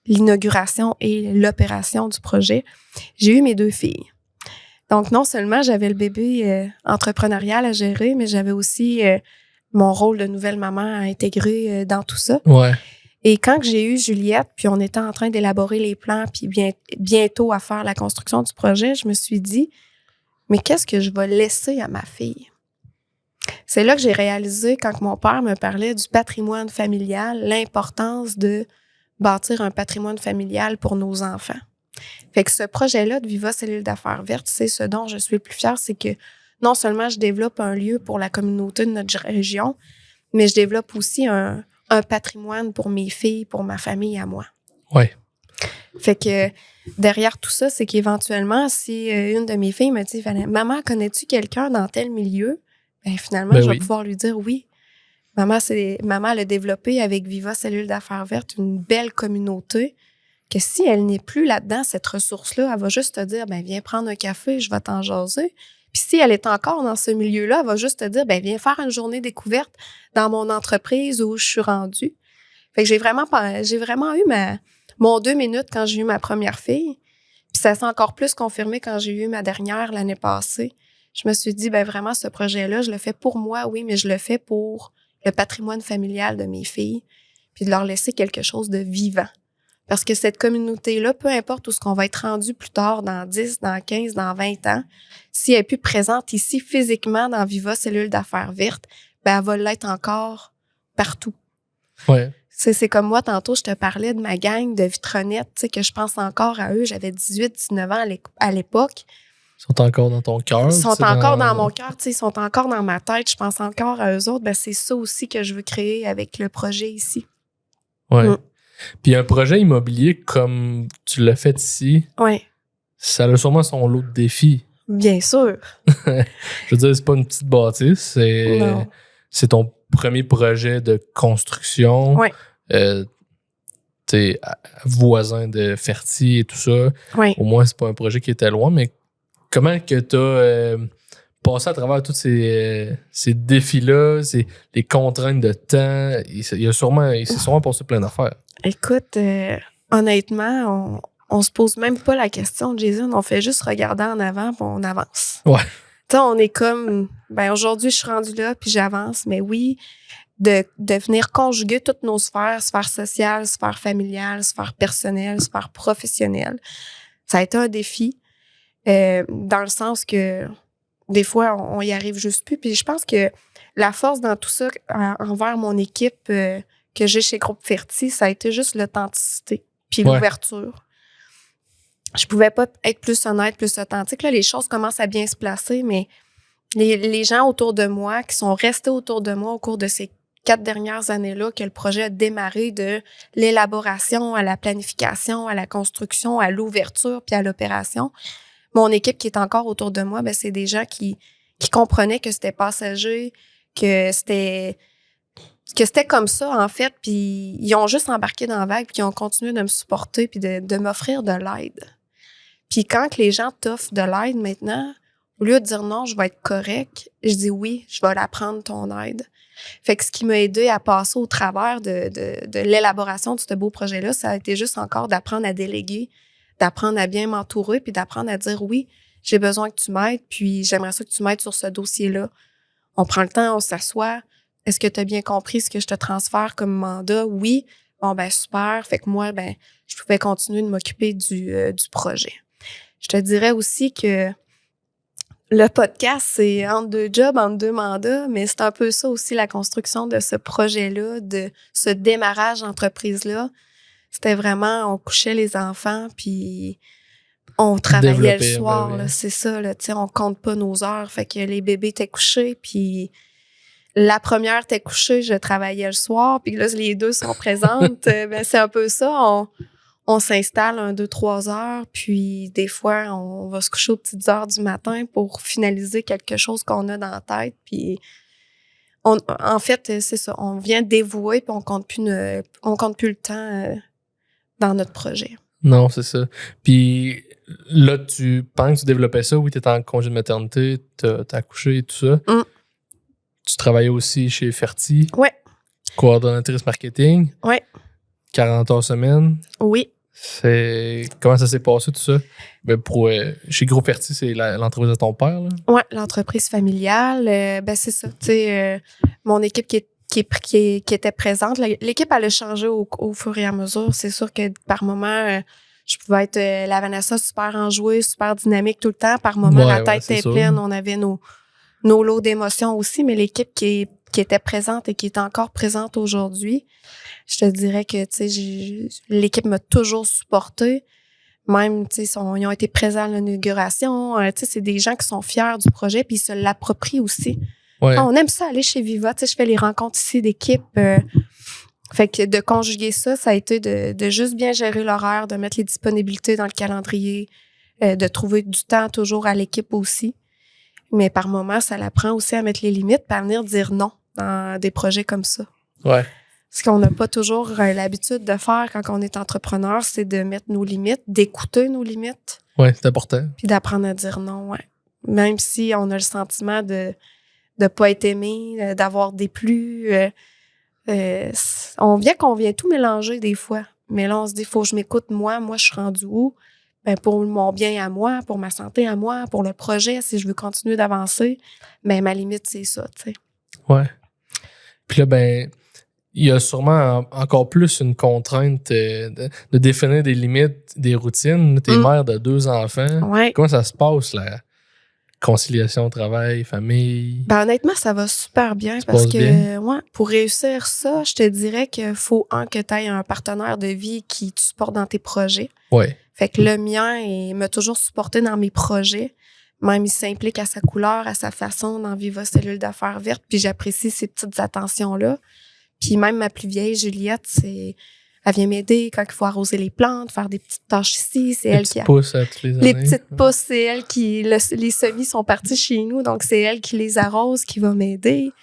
l'inauguration et l'opération du projet, j'ai eu mes 2 filles. Donc, non seulement j'avais le bébé entrepreneurial à gérer, mais j'avais aussi mon rôle de nouvelle maman à intégrer dans tout ça. Ouais. Et quand j'ai eu Juliette, puis on était en train d'élaborer les plans, puis bientôt à faire la construction du projet, je me suis dit, mais qu'est-ce que je vais laisser à ma fille? C'est là que j'ai réalisé, quand mon père me parlait du patrimoine familial, l'importance de bâtir un patrimoine familial pour nos enfants. Fait que ce projet-là de Viva Cellule d'affaires vertes, c'est ce dont je suis le plus fière, c'est que non seulement je développe un lieu pour la communauté de notre région, mais je développe aussi un patrimoine pour mes filles, pour ma famille à moi. Oui. Fait que derrière tout ça, c'est qu'éventuellement, si une de mes filles me dit « Maman, connais-tu quelqu'un dans tel milieu? » Ben finalement, je vais pouvoir lui dire oui. Maman, elle a développé avec Viva Cellule d'affaires vertes une belle communauté que si elle n'est plus là-dedans, cette ressource-là, elle va juste te dire « Viens prendre un café, je vais t'en jaser. » Puis si elle est encore dans ce milieu-là, elle va juste te dire, viens faire une journée découverte dans mon entreprise où je suis rendue. Fait que j'ai vraiment eu mon 2 minutes quand j'ai eu ma première fille. Puis ça s'est encore plus confirmé quand j'ai eu ma dernière l'année passée. Je me suis dit, vraiment, ce projet-là, je le fais pour moi, oui, mais je le fais pour le patrimoine familial de mes filles. Puis de leur laisser quelque chose de vivant. Parce que cette communauté-là, peu importe où ce qu'on va être rendu plus tard, dans 10, dans 15, dans 20 ans, si elle est plus présente ici physiquement dans Viva Cellule d'affaires vertes, elle va l'être encore partout. Ouais. C'est comme moi, tantôt, je te parlais de ma gang de vitronnettes, que je pense encore à eux. J'avais 18, 19 ans à l'époque. Ils sont encore dans ton cœur. Ils sont encore dans mon cœur, ils sont encore dans ma tête. Je pense encore à eux autres. C'est ça aussi que je veux créer avec le projet ici. Oui. Puis un projet immobilier comme tu l'as fait ici, ça a sûrement son lot de défis. Bien sûr. Je veux dire, c'est pas une petite bâtisse, c'est ton premier projet de construction. Oui. T'es voisin de Ferty et tout ça. Oui. Au moins, c'est pas un projet qui était loin, mais comment que t'as passé à travers tous ces défis-là, les contraintes de temps? Il s'est sûrement passé plein d'affaires. Écoute, honnêtement, on se pose même pas la question, Jason. On fait juste regarder en avant puis on avance. Ouais. Tu sais, on est comme, aujourd'hui, je suis rendue là puis j'avance. Mais oui, de venir conjuguer toutes nos sphères sociale, sphère familiale, sphère personnelle, sphère professionnelle, ça a été un défi. Dans le sens que des fois, on y arrive juste plus. Puis je pense que la force dans tout ça, envers mon équipe que j'ai chez Groupe Ferty, ça a été juste l'authenticité puis l'ouverture. Je pouvais pas être plus honnête, plus authentique. Là, les choses commencent à bien se placer, mais les gens autour de moi, qui sont restés autour de moi au cours de ces 4 dernières années-là, que le projet a démarré de l'élaboration à la planification, à la construction, à l'ouverture puis à l'opération, mon équipe qui est encore autour de moi, c'est des gens qui comprenaient que c'était passager, que c'était comme ça, en fait, puis ils ont juste embarqué dans la vague, puis ils ont continué de me supporter, puis de m'offrir de l'aide. Puis quand les gens t'offrent de l'aide maintenant, au lieu de dire non, je vais être correct, je dis oui, je vais la prendre, ton aide. Fait que ce qui m'a aidé à passer au travers de l'élaboration de ce beau projet-là, ça a été juste encore d'apprendre à déléguer, d'apprendre à bien m'entourer, puis d'apprendre à dire oui, j'ai besoin que tu m'aides, puis j'aimerais ça que tu m'aides sur ce dossier-là. On prend le temps, on s'assoit. Est-ce que tu as bien compris ce que je te transfère comme mandat? Oui. Bon, ben super. Fait que moi, ben je pouvais continuer de m'occuper du projet. Je te dirais aussi que le podcast, c'est entre 2 jobs, entre 2 mandats, mais c'est un peu ça aussi, la construction de ce projet-là, de ce démarrage d'entreprise-là. C'était vraiment, on couchait les enfants, puis on travaillait le soir, là, c'est ça, là, tu sais, on compte pas nos heures. Fait que les bébés étaient couchés, puis la première était couchée, je travaillais le soir, puis là, les 2 sont présentes. Ben, c'est un peu ça, on s'installe 1, 2, 3 heures, puis des fois, on va se coucher aux petites heures du matin pour finaliser quelque chose qu'on a dans la tête. Puis, en fait, c'est ça. On vient dévouer, puis on compte plus le temps dans notre projet. Non, c'est ça. Puis là, pendant que tu développais ça, oui, tu étais en congé de maternité, t'as accouché et tout ça. Tu travaillais aussi chez Ferti. Ouais. Coordonnatrice marketing. Ouais. 40 heures semaine. Oui. Comment ça s'est passé tout ça? Ben chez Gros Ferti, c'est l'entreprise de ton père, là? Oui, l'entreprise familiale. Ben c'est ça. Tu sais, mon équipe qui était présente, l'équipe elle a changé au fur et à mesure. C'est sûr que par moment, je pouvais être la Vanessa super enjouée, super dynamique tout le temps. Par moment, la tête était pleine. On avait nos lots d'émotions aussi, mais l'équipe qui était présente et qui est encore présente aujourd'hui, je te dirais que, tu sais, l'équipe m'a toujours supportée. Même, tu sais, ils ont été présents à l'inauguration. Tu sais, c'est des gens qui sont fiers du projet puis ils se l'approprient aussi. Ouais. On aime ça aller chez Viva. Tu sais, je fais les rencontres ici d'équipe. Fait que de conjuguer ça a été de juste bien gérer l'horaire, de mettre les disponibilités dans le calendrier, de trouver du temps toujours à l'équipe aussi. Mais par moments, ça l'apprend aussi à mettre les limites puis à venir dire non dans des projets comme ça. Ouais. Ce qu'on n'a pas toujours l'habitude de faire quand on est entrepreneur, c'est de mettre nos limites, d'écouter nos limites. Oui, c'est important. Puis d'apprendre à dire non, ouais. Même si on a le sentiment de ne pas être aimé, d'avoir des plus. On vient tout mélanger des fois. Mais là, on se dit, il faut que je m'écoute moi je suis rendue où? Ben, pour mon bien à moi, pour ma santé à moi, pour le projet, si je veux continuer d'avancer, ben, ma limite, c'est ça, tu sais. Ouais. Puis là, ben, il y a sûrement encore plus une contrainte de définir des limites, des routines. T'es mère de 2 enfants. Ouais. Comment ça se passe, la conciliation travail, famille? Ben, honnêtement, ça va super bien parce que ouais, pour réussir ça, je te dirais qu'il faut, que tu aies un partenaire de vie qui te supporte dans tes projets. Ouais. Fait que le mien, il m'a toujours supporté dans mes projets. Même, il s'implique à sa couleur, à sa façon dans Viva Cellule d'affaires vertes. Puis j'apprécie ces petites attentions-là. Puis même ma plus vieille, Juliette, elle vient m'aider quand il faut arroser les plantes, faire des petites tâches ici. C'est elle qui a... pousses à toutes les années. Les petites pousses, c'est elle qui... les semis sont partis chez nous, donc c'est elle qui les arrose, qui va m'aider.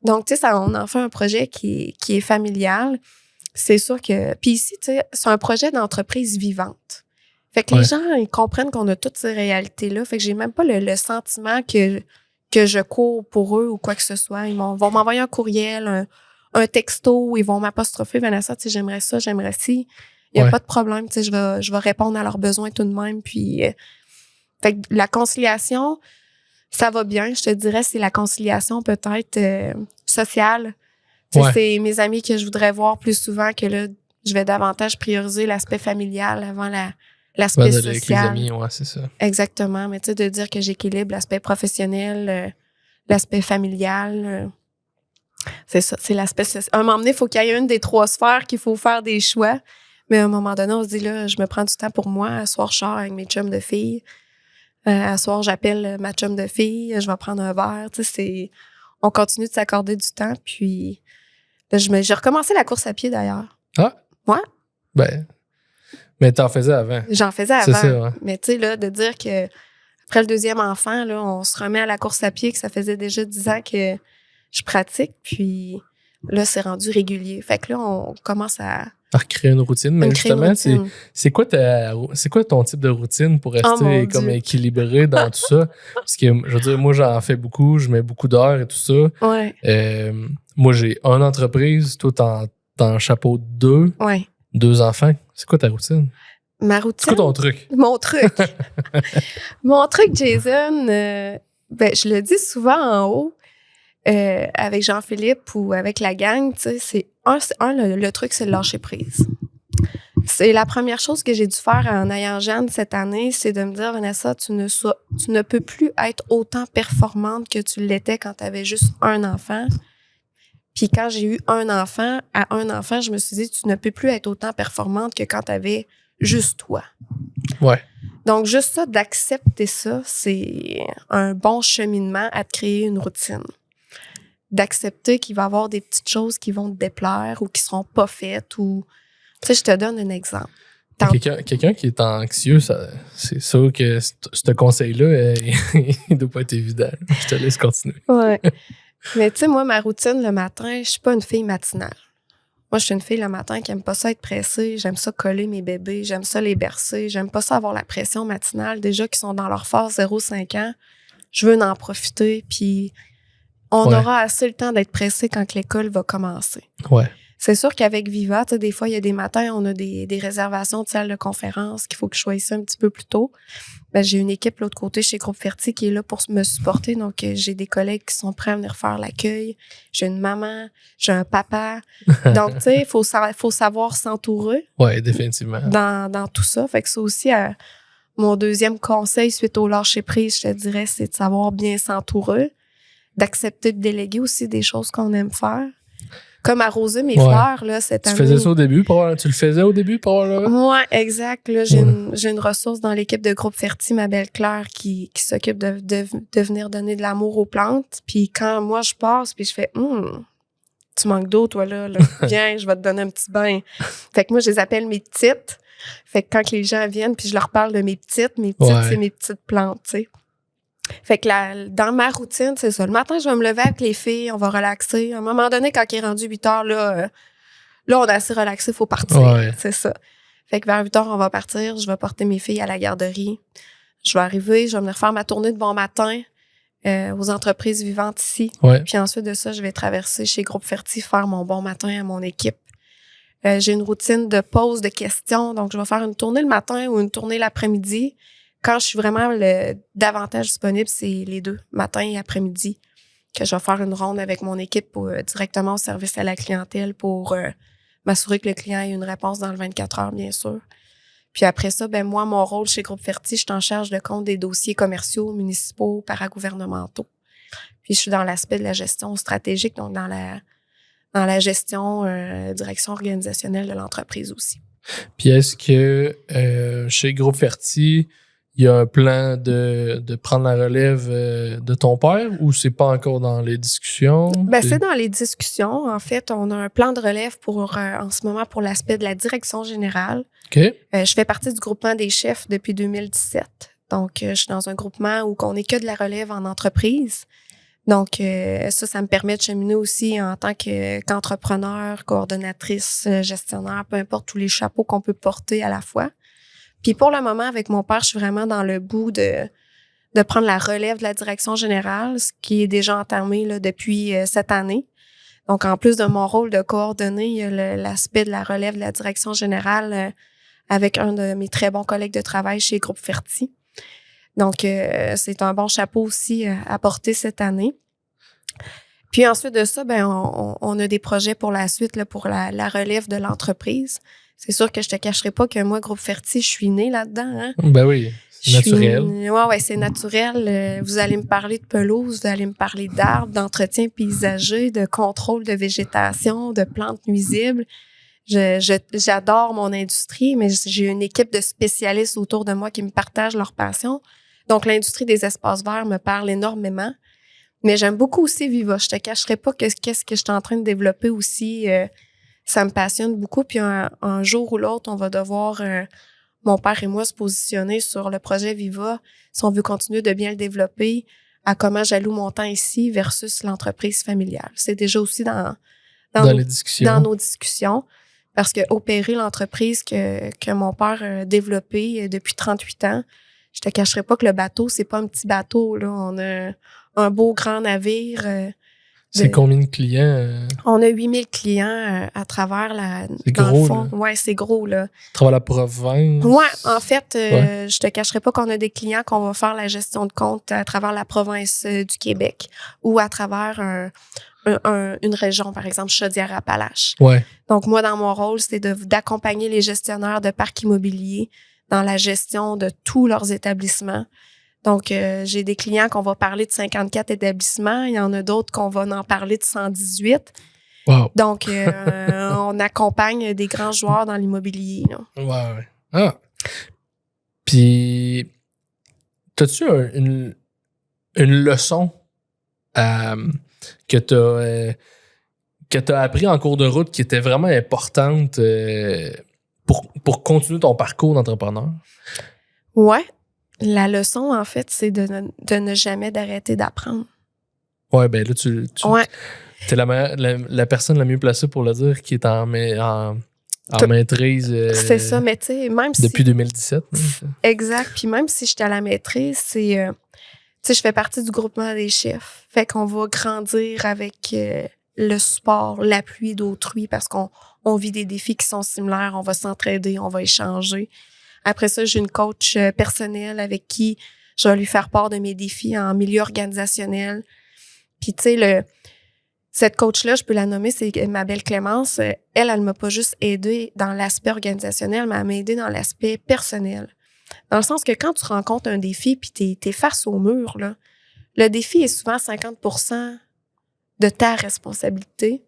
Donc, tu sais, on en fait un projet qui est familial. C'est sûr que... Puis ici, tu sais, c'est un projet d'entreprise vivante. Fait que les gens, ils comprennent qu'on a toutes ces réalités-là. Fait que j'ai même pas le sentiment que je cours pour eux ou quoi que ce soit. Ils vont m'envoyer un courriel, un texto, ils vont m'apostropher, Vanessa, tu sais, j'aimerais ça, j'aimerais ci. Il n'y a pas de problème, tu sais, je vais répondre à leurs besoins tout de même. Puis, fait que la conciliation, ça va bien. Je te dirais, c'est la conciliation peut-être sociale. Tu sais, c'est mes amis que je voudrais voir plus souvent que là, je vais davantage prioriser l'aspect familial avant l'aspect social. Avec les amis, ouais, c'est ça. Exactement. Mais tu sais, de dire que j'équilibre l'aspect professionnel, l'aspect familial, c'est ça. C'est l'aspect social. À un moment donné, il faut qu'il y ait une des 3 sphères qu'il faut faire des choix. Mais à un moment donné, on se dit, là, je me prends du temps pour moi. À soir, je sors avec mes chums de filles. À soir, j'appelle ma chum de fille. Je vais prendre un verre. Tu sais, on continue de s'accorder du temps. Puis, là, j'ai recommencé la course à pied, d'ailleurs. Ah? Ouais. Ben... Mais t'en faisais avant. J'en faisais avant. C'est ça, ouais. Mais tu sais, là, de dire que après le 2e enfant, là, on se remet à la course à pied, que ça faisait déjà 10 ans que je pratique, puis là, c'est rendu régulier. Fait que là, on commence à recréer une routine. Mais justement, c'est quoi ton type de routine pour rester comme équilibré dans tout ça? Parce que, je veux dire, moi, j'en fais beaucoup, je mets beaucoup d'heures et tout ça. Ouais. Moi, j'ai une entreprise, toi, t'en chapeautes 2. Ouais. 2 enfants. C'est quoi ta routine? Ma C'est routine. quoi ton truc? Mon truc. Mon truc, Jason, je le dis souvent en haut, avec Jean-Philippe ou avec la gang, tu sais, le truc, c'est le lâcher prise. C'est la première chose que j'ai dû faire en ayant Jeanne cette année, c'est de me dire, Vanessa, tu ne peux plus être autant performante que tu l'étais quand tu avais juste un enfant. Puis quand j'ai eu un enfant, je me suis dit, tu ne peux plus être autant performante que quand tu avais juste toi. Ouais. Donc, juste ça, d'accepter ça, c'est un bon cheminement à te créer une routine. D'accepter qu'il va y avoir des petites choses qui vont te déplaire ou qui seront pas faites ou... Tu sais, je te donne un exemple. Quelqu'un qui est anxieux, c'est sûr que ce conseil-là, il doit pas être évident. Je te laisse continuer. Ouais. Mais tu sais, moi, ma routine le matin, je suis pas une fille matinale. Moi, je suis une fille le matin qui aime pas ça être pressée. J'aime ça coller mes bébés. J'aime ça les bercer. J'aime pas ça avoir la pression matinale. Déjà qu'ils sont dans leur phase 0-5 ans, je veux en profiter. Puis on aura assez le temps d'être pressé quand l'école va commencer. Ouais. C'est sûr qu'avec Viva, tu sais, des fois, il y a des matins, on a des réservations de salles de conférence qu'il faut que je choisisse un petit peu plus tôt. Ben, j'ai une équipe de l'autre côté chez Groupe Ferti qui est là pour me supporter. Donc, j'ai des collègues qui sont prêts à venir faire l'accueil. J'ai une maman, j'ai un papa. Donc, tu sais, il faut savoir s'entourer. Ouais, définitivement. Dans tout ça. Fait que ça aussi, mon deuxième conseil suite au lâcher prise, je te dirais, c'est de savoir bien s'entourer, d'accepter de déléguer aussi des choses qu'on aime faire. Comme arroser mes fleurs, là, cette année. Tu faisais ça au début? Tu le faisais au début pour avoir le... Oui, exact. Là, j'ai une ressource dans l'équipe de Groupe Ferti, ma belle Claire, qui s'occupe de venir donner de l'amour aux plantes. Puis quand moi, je passe, puis je fais « tu manques d'eau, toi, là. Viens, je vais te donner un petit bain. » Fait que moi, je les appelle mes petites. Fait que quand les gens viennent, puis je leur parle de mes petites, c'est mes petites plantes, tu sais. Fait que dans ma routine, c'est ça. Le matin, je vais me lever avec les filles, on va relaxer. À un moment donné, quand il est rendu 8 heures, là, on est assez relaxé, il faut partir. Ouais. C'est ça. Fait que vers 8 heures, on va partir. Je vais porter mes filles à la garderie. Je vais arriver, je vais venir faire ma tournée de bon matin aux entreprises vivantes ici. Ouais. Puis ensuite de ça, je vais traverser chez Groupe Ferti, faire mon bon matin à mon équipe. J'ai une routine de pause de questions. Donc, je vais faire une tournée le matin ou une tournée l'après-midi. Quand je suis vraiment davantage disponible, c'est les deux, matin et après-midi, que je vais faire une ronde avec mon équipe directement au service à la clientèle pour m'assurer que le client ait une réponse dans le 24 heures, bien sûr. Puis après ça, ben moi, mon rôle chez Groupe Ferti, je suis en charge de compte des dossiers commerciaux, municipaux, paragouvernementaux. Puis je suis dans l'aspect de la gestion stratégique, donc dans la gestion, direction organisationnelle de l'entreprise aussi. Puis est-ce que chez Groupe Ferti, il y a un plan de prendre la relève de ton père ou c'est pas encore dans les discussions? Ben, c'est dans les discussions. En fait, on a un plan de relève en ce moment pour l'aspect de la direction générale. OK. Je fais partie du groupement des chefs depuis 2017. Donc, je suis dans un groupement où on n'est que de la relève en entreprise. Donc, ça me permet de cheminer aussi en tant qu'entrepreneur, coordonnatrice, gestionnaire, peu importe tous les chapeaux qu'on peut porter à la fois. Puis pour le moment, avec mon père, je suis vraiment dans le bout de prendre la relève de la direction générale, ce qui est déjà entamé là, depuis cette année. Donc, en plus de mon rôle de coordonner, il y a l'aspect de la relève de la direction générale avec un de mes très bons collègues de travail chez Groupe Ferti. Donc, c'est un bon chapeau aussi à porter cette année. Puis ensuite de ça, ben on a des projets pour la suite, là, pour la relève de l'entreprise. C'est sûr que je te cacherai pas que moi, Groupe Ferti, je suis née là-dedans. Hein? Ben oui, c'est naturel. Ouais, c'est naturel. Vous allez me parler de pelouse, vous allez me parler d'arbres, d'entretien paysager, de contrôle de végétation, de plantes nuisibles. J'adore mon industrie, mais j'ai une équipe de spécialistes autour de moi qui me partagent leur passion. Donc, l'industrie des espaces verts me parle énormément. Mais j'aime beaucoup aussi Viva. Je te cacherai pas qu'est-ce que je suis en train de développer aussi. Ça me passionne beaucoup. Puis un jour ou l'autre, on va devoir, mon père et moi, se positionner sur le projet Viva. Si on veut continuer de bien le développer, à comment j'alloue mon temps ici versus l'entreprise familiale. C'est déjà aussi dans nos discussions. Parce que opérer l'entreprise que mon père a développée depuis 38 ans, je te cacherai pas que le bateau, c'est pas un petit bateau, là. On a un beau grand navire. C'est combien de clients? On a 8000 clients à travers la... C'est dans gros, le fond. là. Oui, c'est gros, là. À travers la province? Oui, en fait, Ouais. je te cacherai pas qu'on a des clients qu'on va faire la gestion de compte à travers la province du Québec ou à travers une région, par exemple, Chaudière-Appalaches. Ouais. Donc, moi, dans mon rôle, c'est d'accompagner les gestionnaires de parcs immobiliers dans la gestion de tous leurs établissements. Donc, j'ai des clients qu'on va parler de 54 établissements. Il y en a d'autres qu'on va en parler de 118. Wow. Donc, on accompagne des grands joueurs dans l'immobilier. Là. Ouais. Ah. Puis, t'as-tu une leçon que t'as appris en cours de route qui était vraiment importante pour continuer ton parcours d'entrepreneur? Ouais. La leçon, en fait, c'est de ne jamais d'arrêter d'apprendre. Ouais, ben là, tu Ouais. t'es la personne la mieux placée pour le dire qui est en maîtrise C'est ça, mais tu sais, même si... depuis 2017. Exact. Puis même si j'étais à la maîtrise, c'est... tu sais, je fais partie du groupement des chefs. Fait qu'on va grandir avec le support, l'appui d'autrui parce qu'on vit des défis qui sont similaires. On va s'entraider, on va échanger. Après ça, j'ai une coach personnelle avec qui je vais lui faire part de mes défis en milieu organisationnel. Puis, tu sais, cette coach-là, je peux la nommer, c'est ma belle Clémence. Elle m'a pas juste aidée dans l'aspect organisationnel, mais elle m'a aidée dans l'aspect personnel. Dans le sens que quand tu rencontres un défi puis t'es face au mur, là, le défi est souvent 50% de ta responsabilité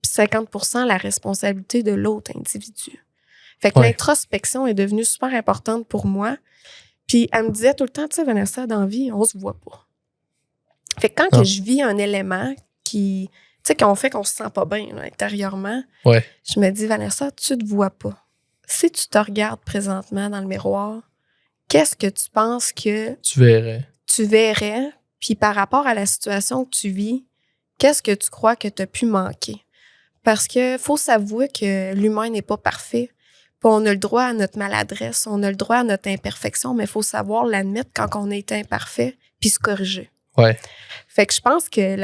puis 50% la responsabilité de l'autre individu. Fait que l'introspection est devenue super importante pour moi. Puis elle me disait tout le temps, tu sais, Vanessa, dans la vie, on se voit pas. Fait que quand que je vis un élément qui, tu sais, qu'on fait qu'on se sent pas bien là, intérieurement, je me dis, Vanessa, tu te vois pas. Si tu te regardes présentement dans le miroir, qu'est-ce que tu penses que tu verrais, puis par rapport à la situation que tu vis, qu'est-ce que tu crois que tu as pu manquer? Parce que faut s'avouer que l'humain n'est pas parfait. Puis on a le droit à notre maladresse, on a le droit à notre imperfection, mais il faut savoir l'admettre quand on est imparfait, puis se corriger. Ouais. Fait que je pense que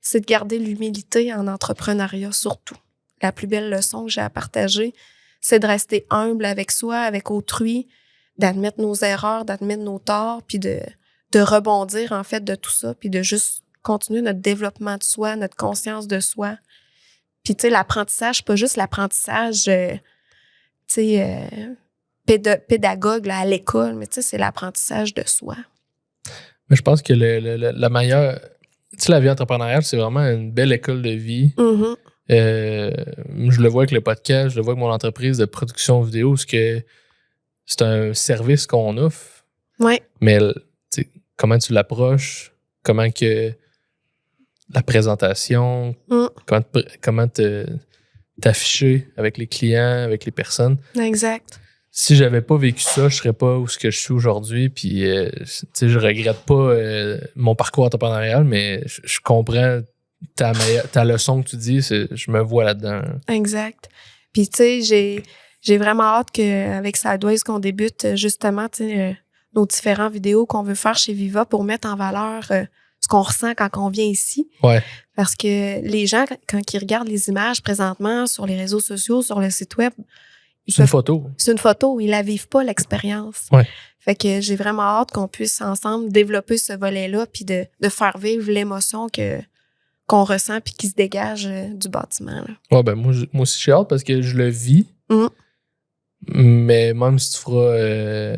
c'est de garder l'humilité en entrepreneuriat surtout. La plus belle leçon que j'ai à partager, c'est de rester humble avec soi, avec autrui, d'admettre nos erreurs, d'admettre nos torts, puis de rebondir en fait de tout ça, puis de juste continuer notre développement de soi, notre conscience de soi. Puis tu sais, l'apprentissage, pas juste l'apprentissage, pédagogue là, à l'école, mais tu sais, c'est l'apprentissage de soi. Mais je pense que la meilleure... Tu sais, la vie entrepreneuriale, c'est vraiment une belle école de vie. Mm-hmm. Je le vois avec le podcast, je le vois avec mon entreprise de production vidéo, parce que c'est un service qu'on offre. Ouais. Mais comment tu l'approches, comment que la présentation, comment t'afficher avec les clients, avec les personnes. Exact. Si j'avais pas vécu ça, je serais pas où ce que je suis aujourd'hui. Puis, je regrette pas mon parcours entrepreneurial, mais je comprends ta leçon que tu dis. Je me vois là-dedans. Exact. Puis, tu sais, j'ai vraiment hâte qu'avec Sideways, qu'on débute justement, tu sais, nos différentes vidéos qu'on veut faire chez Viva pour mettre en valeur ce qu'on ressent quand on vient ici. Ouais. Parce que les gens, quand ils regardent les images présentement sur les réseaux sociaux, sur le site web, c'est une photo. C'est une photo. Ils la vivent pas, l'expérience. Ouais. Fait que j'ai vraiment hâte qu'on puisse ensemble développer ce volet-là puis de faire vivre l'émotion qu'on ressent puis qui se dégage du bâtiment. Là. Ouais, ben moi aussi, j'ai hâte parce que je le vis. Mais même si tu feras...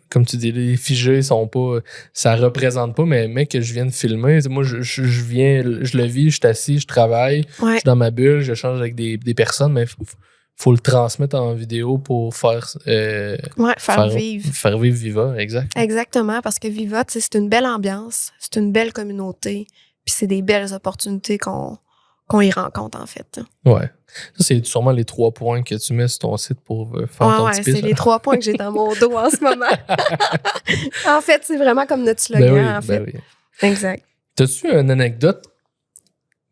comme tu dis, les figés sont pas... Ça représente pas, mais que je viens de filmer, moi, je le vis, je suis assis, je travaille, je suis dans ma bulle, j'échange avec des personnes, mais faut le transmettre en vidéo pour faire vivre. Faire vivre Viva, exact. Exactement, parce que Viva, c'est une belle ambiance, c'est une belle communauté, puis c'est des belles opportunités qu'on y rencontre, en fait. Ouais. Ça, c'est sûrement les 3 points que tu mets sur ton site pour faire ton petit pitch. C'est les 3 points que j'ai dans mon dos en ce moment. En fait, c'est vraiment comme notre slogan, en fait. Oui. Exact. T'as-tu une anecdote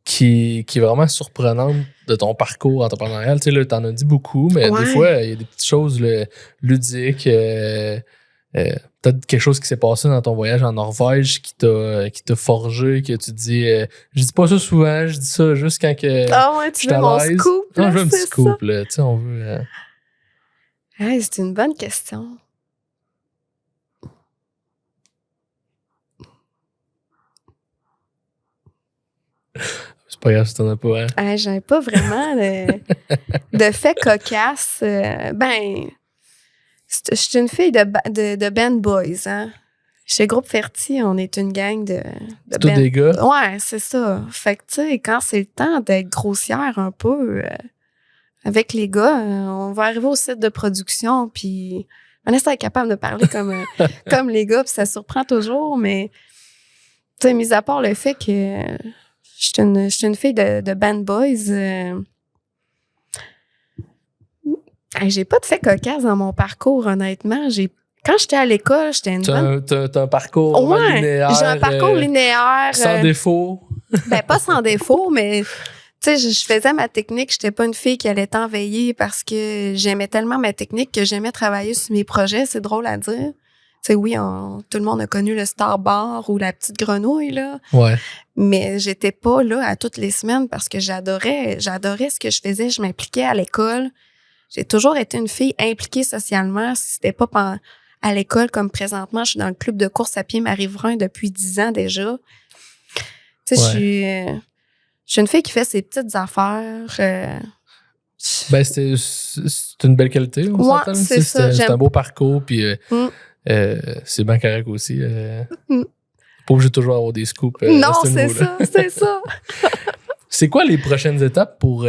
qui est vraiment surprenante de ton parcours entrepreneurial? Tu sais, là, t'en as dit beaucoup, mais des fois, il y a des petites choses ludiques, peut-être quelque chose qui s'est passé dans ton voyage en Norvège qui t'a forgé, que tu te dis... je dis pas ça souvent, je dis ça juste quand que Ah ouais, tu veux mon scoop? Non, Là, je veux un petit c'est scoop, là. Tu sais, on veut... Hey, c'est une bonne question. C'est pas grave si t'en as pas, hein? Hey, j'avais pas vraiment de fait cocasse. Je suis une fille de band boys, hein. Chez Groupe Ferti, on est une gang de C'est tous des gars? Ouais, c'est ça. Fait que, tu sais, quand c'est le temps d'être grossière un peu avec les gars, on va arriver au site de production, puis Vanessa est capable de parler comme les gars, puis ça surprend toujours, mais, tu sais, mis à part le fait que je suis une fille de band boys, j'ai pas de fait cocasse dans mon parcours, honnêtement. Quand j'étais à l'école, j'étais une bonne... T'as un parcours linéaire. J'ai un parcours linéaire. Sans défaut. Ben, pas sans défaut, mais tu sais, je faisais ma technique. J'étais pas une fille qui allait tant veiller parce que j'aimais tellement ma technique que j'aimais travailler sur mes projets. C'est drôle à dire. Tu sais, oui, tout le monde a connu le Star Bar ou la petite grenouille, là. Ouais. Mais j'étais pas là à toutes les semaines parce que j'adorais ce que je faisais. Je m'impliquais à l'école. J'ai toujours été une fille impliquée socialement. Si c'était pas à l'école comme présentement, je suis dans le club de course à pied Marie-Vrun depuis 10 ans déjà. Tu sais, je suis une fille qui fait ses petites affaires. Ben, c'est une belle qualité, on s'entend. C'est ça. C'est un beau parcours, puis c'est bien correct aussi. Pas obligé de toujours avoir des scoops. Non, c'est ça. C'est quoi les prochaines étapes pour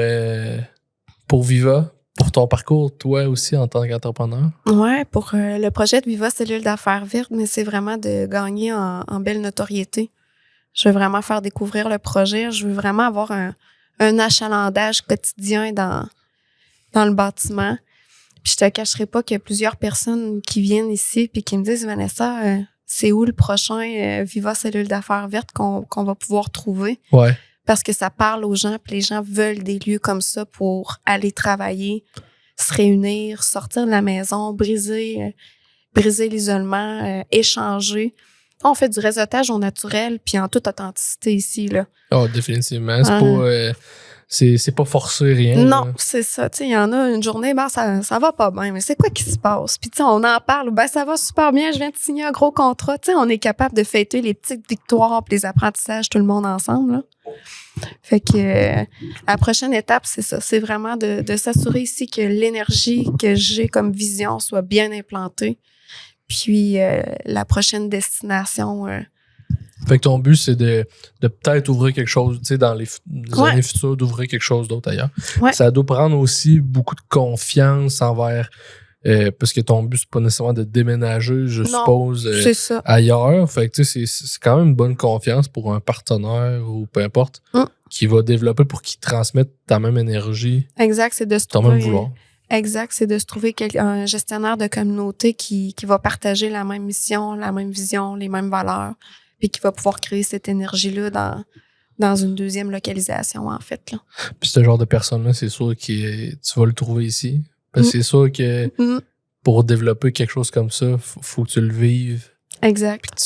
Viva? Pour ton parcours, toi aussi, en tant qu'entrepreneur? Ouais, pour le projet de Viva Cellule d'affaires vertes, mais c'est vraiment de gagner en belle notoriété. Je veux vraiment faire découvrir le projet. Je veux vraiment avoir un achalandage quotidien dans le bâtiment. Puis je te cacherai pas qu'il y a plusieurs personnes qui viennent ici puis qui me disent, Vanessa, c'est où le prochain Viva Cellule d'affaires vertes qu'on va pouvoir trouver? Ouais. Parce que ça parle aux gens, puis les gens veulent des lieux comme ça pour aller travailler, se réunir, sortir de la maison, briser l'isolement, échanger. On fait du réseautage au naturel, puis en toute authenticité ici, là. Oh, définitivement. C'est pas forcé, rien. Non, là. c'est ça. Tu sais, il y en a une journée, ben ça va pas bien, mais c'est quoi qui se passe? Puis tu sais, on en parle, ben ça va super bien, je viens de signer un gros contrat. Tu sais, on est capable de fêter les petites victoires puis les apprentissages, tout le monde ensemble, là. Fait que la prochaine étape, c'est ça. C'est vraiment de s'assurer ici que l'énergie que j'ai comme vision soit bien implantée. Puis la prochaine destination... Fait que ton but, c'est de peut-être ouvrir quelque chose, tu sais, dans les années futures, d'ouvrir quelque chose d'autre ailleurs. Ouais. Ça doit prendre aussi beaucoup de confiance envers... parce que ton but, c'est pas nécessairement de déménager, je suppose, c'est ça. ailleurs. Fait que tu sais, c'est quand même une bonne confiance pour un partenaire ou peu importe qui va développer pour qu'il transmette ta même énergie. Exact, c'est de se ton trouver... même vouloir. Exact, c'est de se trouver un gestionnaire de communauté qui va partager la même mission, la même vision, les mêmes valeurs, puis qui va pouvoir créer cette énergie-là dans une deuxième localisation, en fait, là. Puis ce genre de personne-là, c'est sûr que tu vas le trouver ici. Parce que c'est sûr que pour développer quelque chose comme ça, faut que tu le vives. Exact. Puis que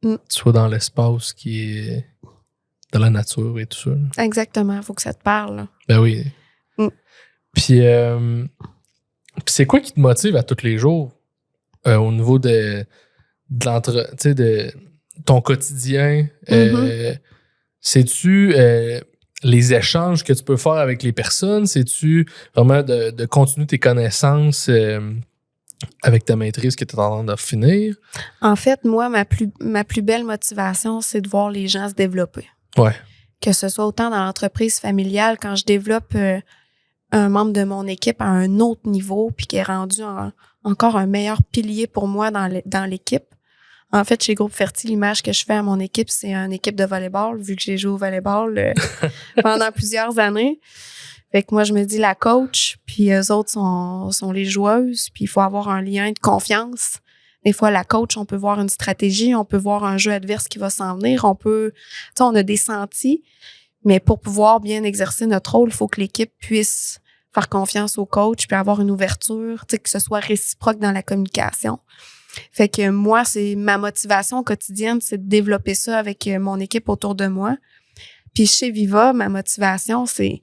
tu sois dans l'espace qui est dans la nature et tout ça. Là. Exactement, il faut que ça te parle, là. Ben oui. Puis c'est quoi qui te motive à tous les jours au niveau de ton quotidien? C'est-tu les échanges que tu peux faire avec les personnes? C'est-tu vraiment de continuer tes connaissances avec ta maîtrise que tu es en train de finir? En fait, moi, ma plus belle motivation, c'est de voir les gens se développer. Ouais. Que ce soit autant dans l'entreprise familiale, quand je développe un membre de mon équipe à un autre niveau, puis qui est rendu encore un meilleur pilier pour moi dans l'équipe. En fait, chez Groupe Ferti, l'image que je fais à mon équipe, c'est une équipe de volleyball, vu que j'ai joué au volleyball pendant plusieurs années. Fait que moi, je me dis la coach, puis eux autres sont les joueuses, puis il faut avoir un lien de confiance. Des fois, la coach, on peut voir une stratégie, on peut voir un jeu adverse qui va s'en venir, on a des sentis, mais pour pouvoir bien exercer notre rôle, il faut que l'équipe puisse faire confiance au coach, puis avoir une ouverture, que ce soit réciproque dans la communication. Fait que moi, c'est ma motivation quotidienne, c'est de développer ça avec mon équipe autour de moi. Puis chez Viva, ma motivation, c'est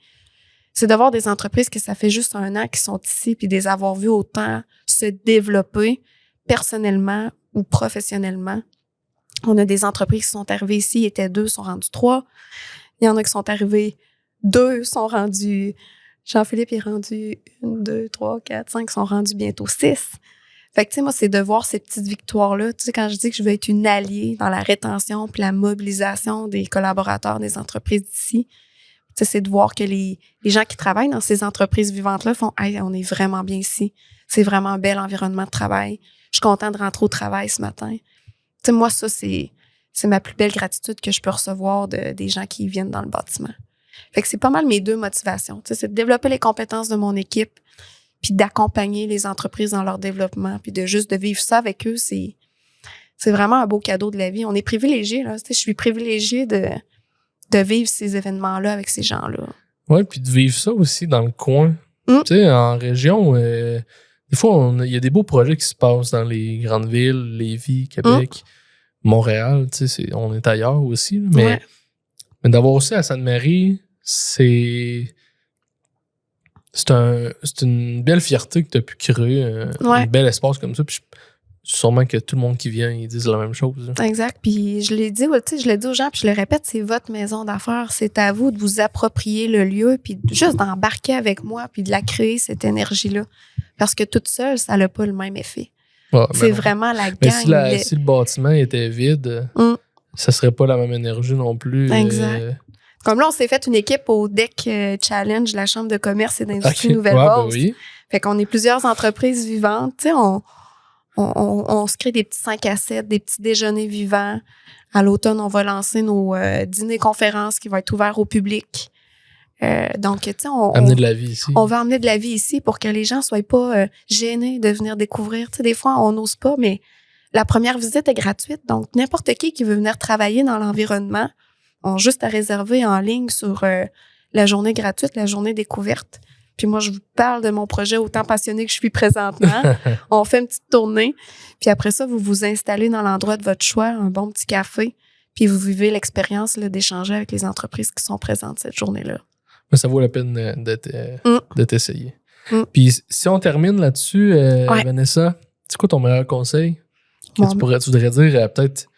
de voir des entreprises que ça fait juste 1 an qui sont ici, puis de les avoir vues autant se développer personnellement ou professionnellement. On a des entreprises qui sont arrivées ici, étaient 2, sont rendues 3. Il y en a qui sont arrivés 2, sont rendus... Jean-Philippe est rendu 1, 2, 3, 4, 5, sont rendus bientôt 6. Fait que, tu sais, moi, c'est de voir ces petites victoires-là. Tu sais, quand je dis que je veux être une alliée dans la rétention puis la mobilisation des collaborateurs des entreprises d'ici, tu sais, c'est de voir que les gens qui travaillent dans ces entreprises vivantes-là font « Hey, on est vraiment bien ici. C'est vraiment un bel environnement de travail. Je suis content de rentrer au travail ce matin. » Tu sais, moi, ça, c'est ma plus belle gratitude que je peux recevoir des gens qui viennent dans le bâtiment. Fait que c'est pas mal mes 2 motivations. Tu sais, c'est de développer les compétences de mon équipe puis d'accompagner les entreprises dans leur développement, puis de juste de vivre ça avec eux, c'est vraiment un beau cadeau de la vie. On est privilégiés, là. Tu sais, je suis privilégiée de vivre ces événements-là avec ces gens-là. Ouais, puis de vivre ça aussi dans le coin. Tu sais, en région, des fois, il y a des beaux projets qui se passent dans les grandes villes, Lévis, Québec, Montréal, tu sais, on est ailleurs aussi, là, mais d'avoir aussi à Sainte-Marie, c'est une belle fierté que tu as pu créer un bel espace comme ça. Puis sûrement que tout le monde qui vient, ils disent la même chose. Exact. Puis je l'ai dit, je l'ai dit aux gens, puis je le répète, c'est votre maison d'affaires. C'est à vous de vous approprier le lieu, puis juste d'embarquer avec moi, puis de la créer, cette énergie-là. Parce que toute seule, ça n'a pas le même effet. C'est vraiment la gang. Si le bâtiment était vide, ça serait pas la même énergie non plus. Exact. Comme là, on s'est fait une équipe au Deck Challenge, la Chambre de commerce et d'industrie Nouvelle-Beauce. Ben oui. Fait qu'on est plusieurs entreprises vivantes. Tu sais, on se crée des petits 5 à 7, des petits déjeuners vivants. À l'automne, on va lancer nos dîners-conférences qui vont être ouverts au public. Donc, tu sais, amener de la vie ici. On va amener de la vie ici pour que les gens soient pas gênés de venir découvrir. Tu sais, des fois, on n'ose pas, mais la première visite est gratuite. Donc, n'importe qui veut venir travailler dans l'environnement, ont juste à réserver en ligne sur la journée gratuite, la journée découverte. Puis moi, je vous parle de mon projet autant passionné que je suis présentement. On fait une petite tournée. Puis après ça, vous vous installez dans l'endroit de votre choix, un bon petit café. Puis vous vivez l'expérience là, d'échanger avec les entreprises qui sont présentes cette journée-là. Mais ça vaut la peine d'être essayé. Puis si on termine là-dessus, Vanessa, c'est quoi ton meilleur conseil que tu voudrais dire peut-être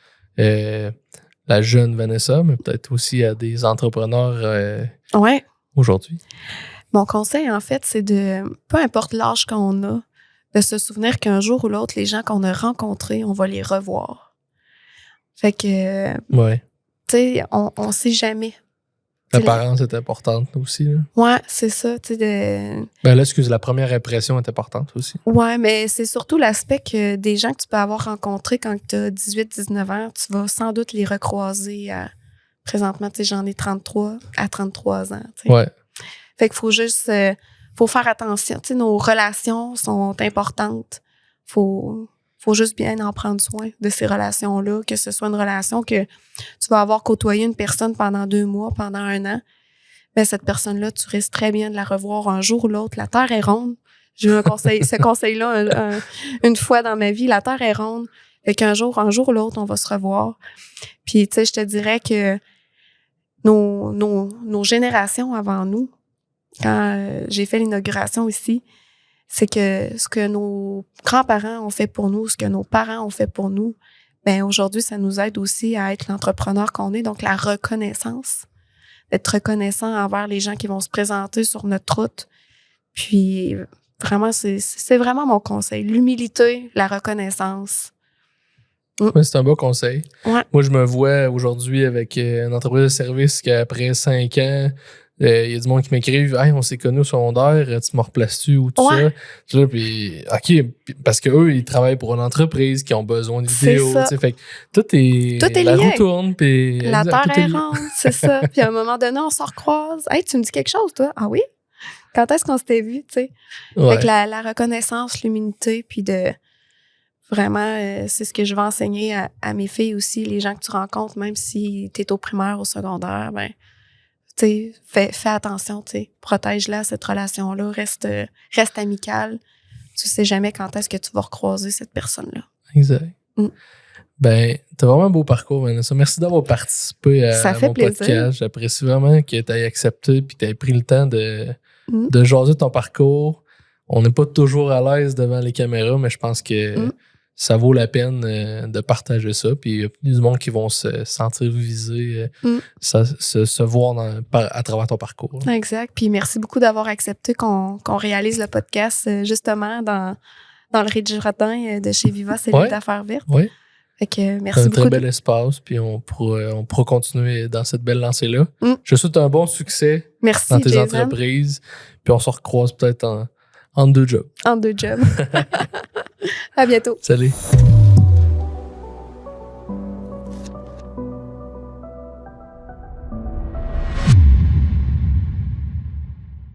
la jeune Vanessa, mais peut-être aussi à des entrepreneurs aujourd'hui? Mon conseil, en fait, c'est de, peu importe l'âge qu'on a, de se souvenir qu'un jour ou l'autre, les gens qu'on a rencontrés, on va les revoir. Fait que, tu sais, on sait jamais. L'apparence est importante aussi. Là. Ouais, c'est ça. Tu sais, ben là, excuse, la première impression est importante aussi. Ouais, mais c'est surtout l'aspect que des gens que tu peux avoir rencontrés quand tu as 18-19 ans, tu vas sans doute les recroiser présentement. Tu sais, j'en ai 33 à 33 ans. Tu sais. Ouais. Fait qu'il faut juste faut faire attention. Tu sais, nos relations sont importantes. Faut juste bien en prendre soin de ces relations-là, que ce soit une relation que tu vas avoir côtoyé une personne pendant 2 mois, pendant 1 an. Mais cette personne-là, tu risques très bien de la revoir un jour ou l'autre. La Terre est ronde. J'ai eu ce conseil-là une fois dans ma vie. La Terre est ronde. Fait qu'un jour ou l'autre, on va se revoir. Puis, tu sais, je te dirais que nos générations avant nous, quand j'ai fait l'inauguration ici, c'est que ce que nos grands-parents ont fait pour nous, ce que nos parents ont fait pour nous, ben aujourd'hui, ça nous aide aussi à être l'entrepreneur qu'on est. Donc, la reconnaissance, d'être reconnaissant envers les gens qui vont se présenter sur notre route. Puis, vraiment, c'est vraiment mon conseil. L'humilité, la reconnaissance. Ouais, c'est un beau conseil. Ouais. Moi, je me vois aujourd'hui avec une entreprise de service qui, après 5 ans, il y a du monde qui m'écrivent « Hey, on s'est connus au secondaire, tu me replaces-tu ou tout ça? » Puis, OK, parce qu'eux, ils travaillent pour une entreprise qui ont besoin de vidéos. Fait que tout est la roue tourne. Puis, la terre est ronde, c'est ça. Puis à un moment donné, on se recroise. « Hey, tu me dis quelque chose, toi? » « Ah oui? Quand est-ce qu'on s'était vu? » Tu sais. Fait que la reconnaissance, l'humilité, puis de... Vraiment, c'est ce que je vais enseigner à mes filles aussi. Les gens que tu rencontres, même si tu es au primaire, au secondaire, ben... tu sais, fais attention, tu sais, protège-la, cette relation-là, reste amicale. Tu sais jamais quand est-ce que tu vas recroiser cette personne-là. Exact. Ben, t'as vraiment un beau parcours, Vanessa. Merci d'avoir participé à mon podcast. J'apprécie vraiment que tu aies accepté et que tu aies pris le temps de jaser ton parcours. On n'est pas toujours à l'aise devant les caméras, mais je pense que ça vaut la peine de partager ça. Puis il y a plus du monde qui vont se sentir visés, se voir à travers ton parcours. Là. Exact. Puis merci beaucoup d'avoir accepté qu'on réalise le podcast justement dans le Rez-du-Jardin de chez Viva Cellule d'affaires vertes. Oui. Fait que merci beaucoup. C'est un très bel espace, puis on pourra continuer dans cette belle lancée-là. Je souhaite un bon succès dans tes entreprises, puis on se recroise peut-être en deux jobs. En deux jobs. À bientôt. Salut.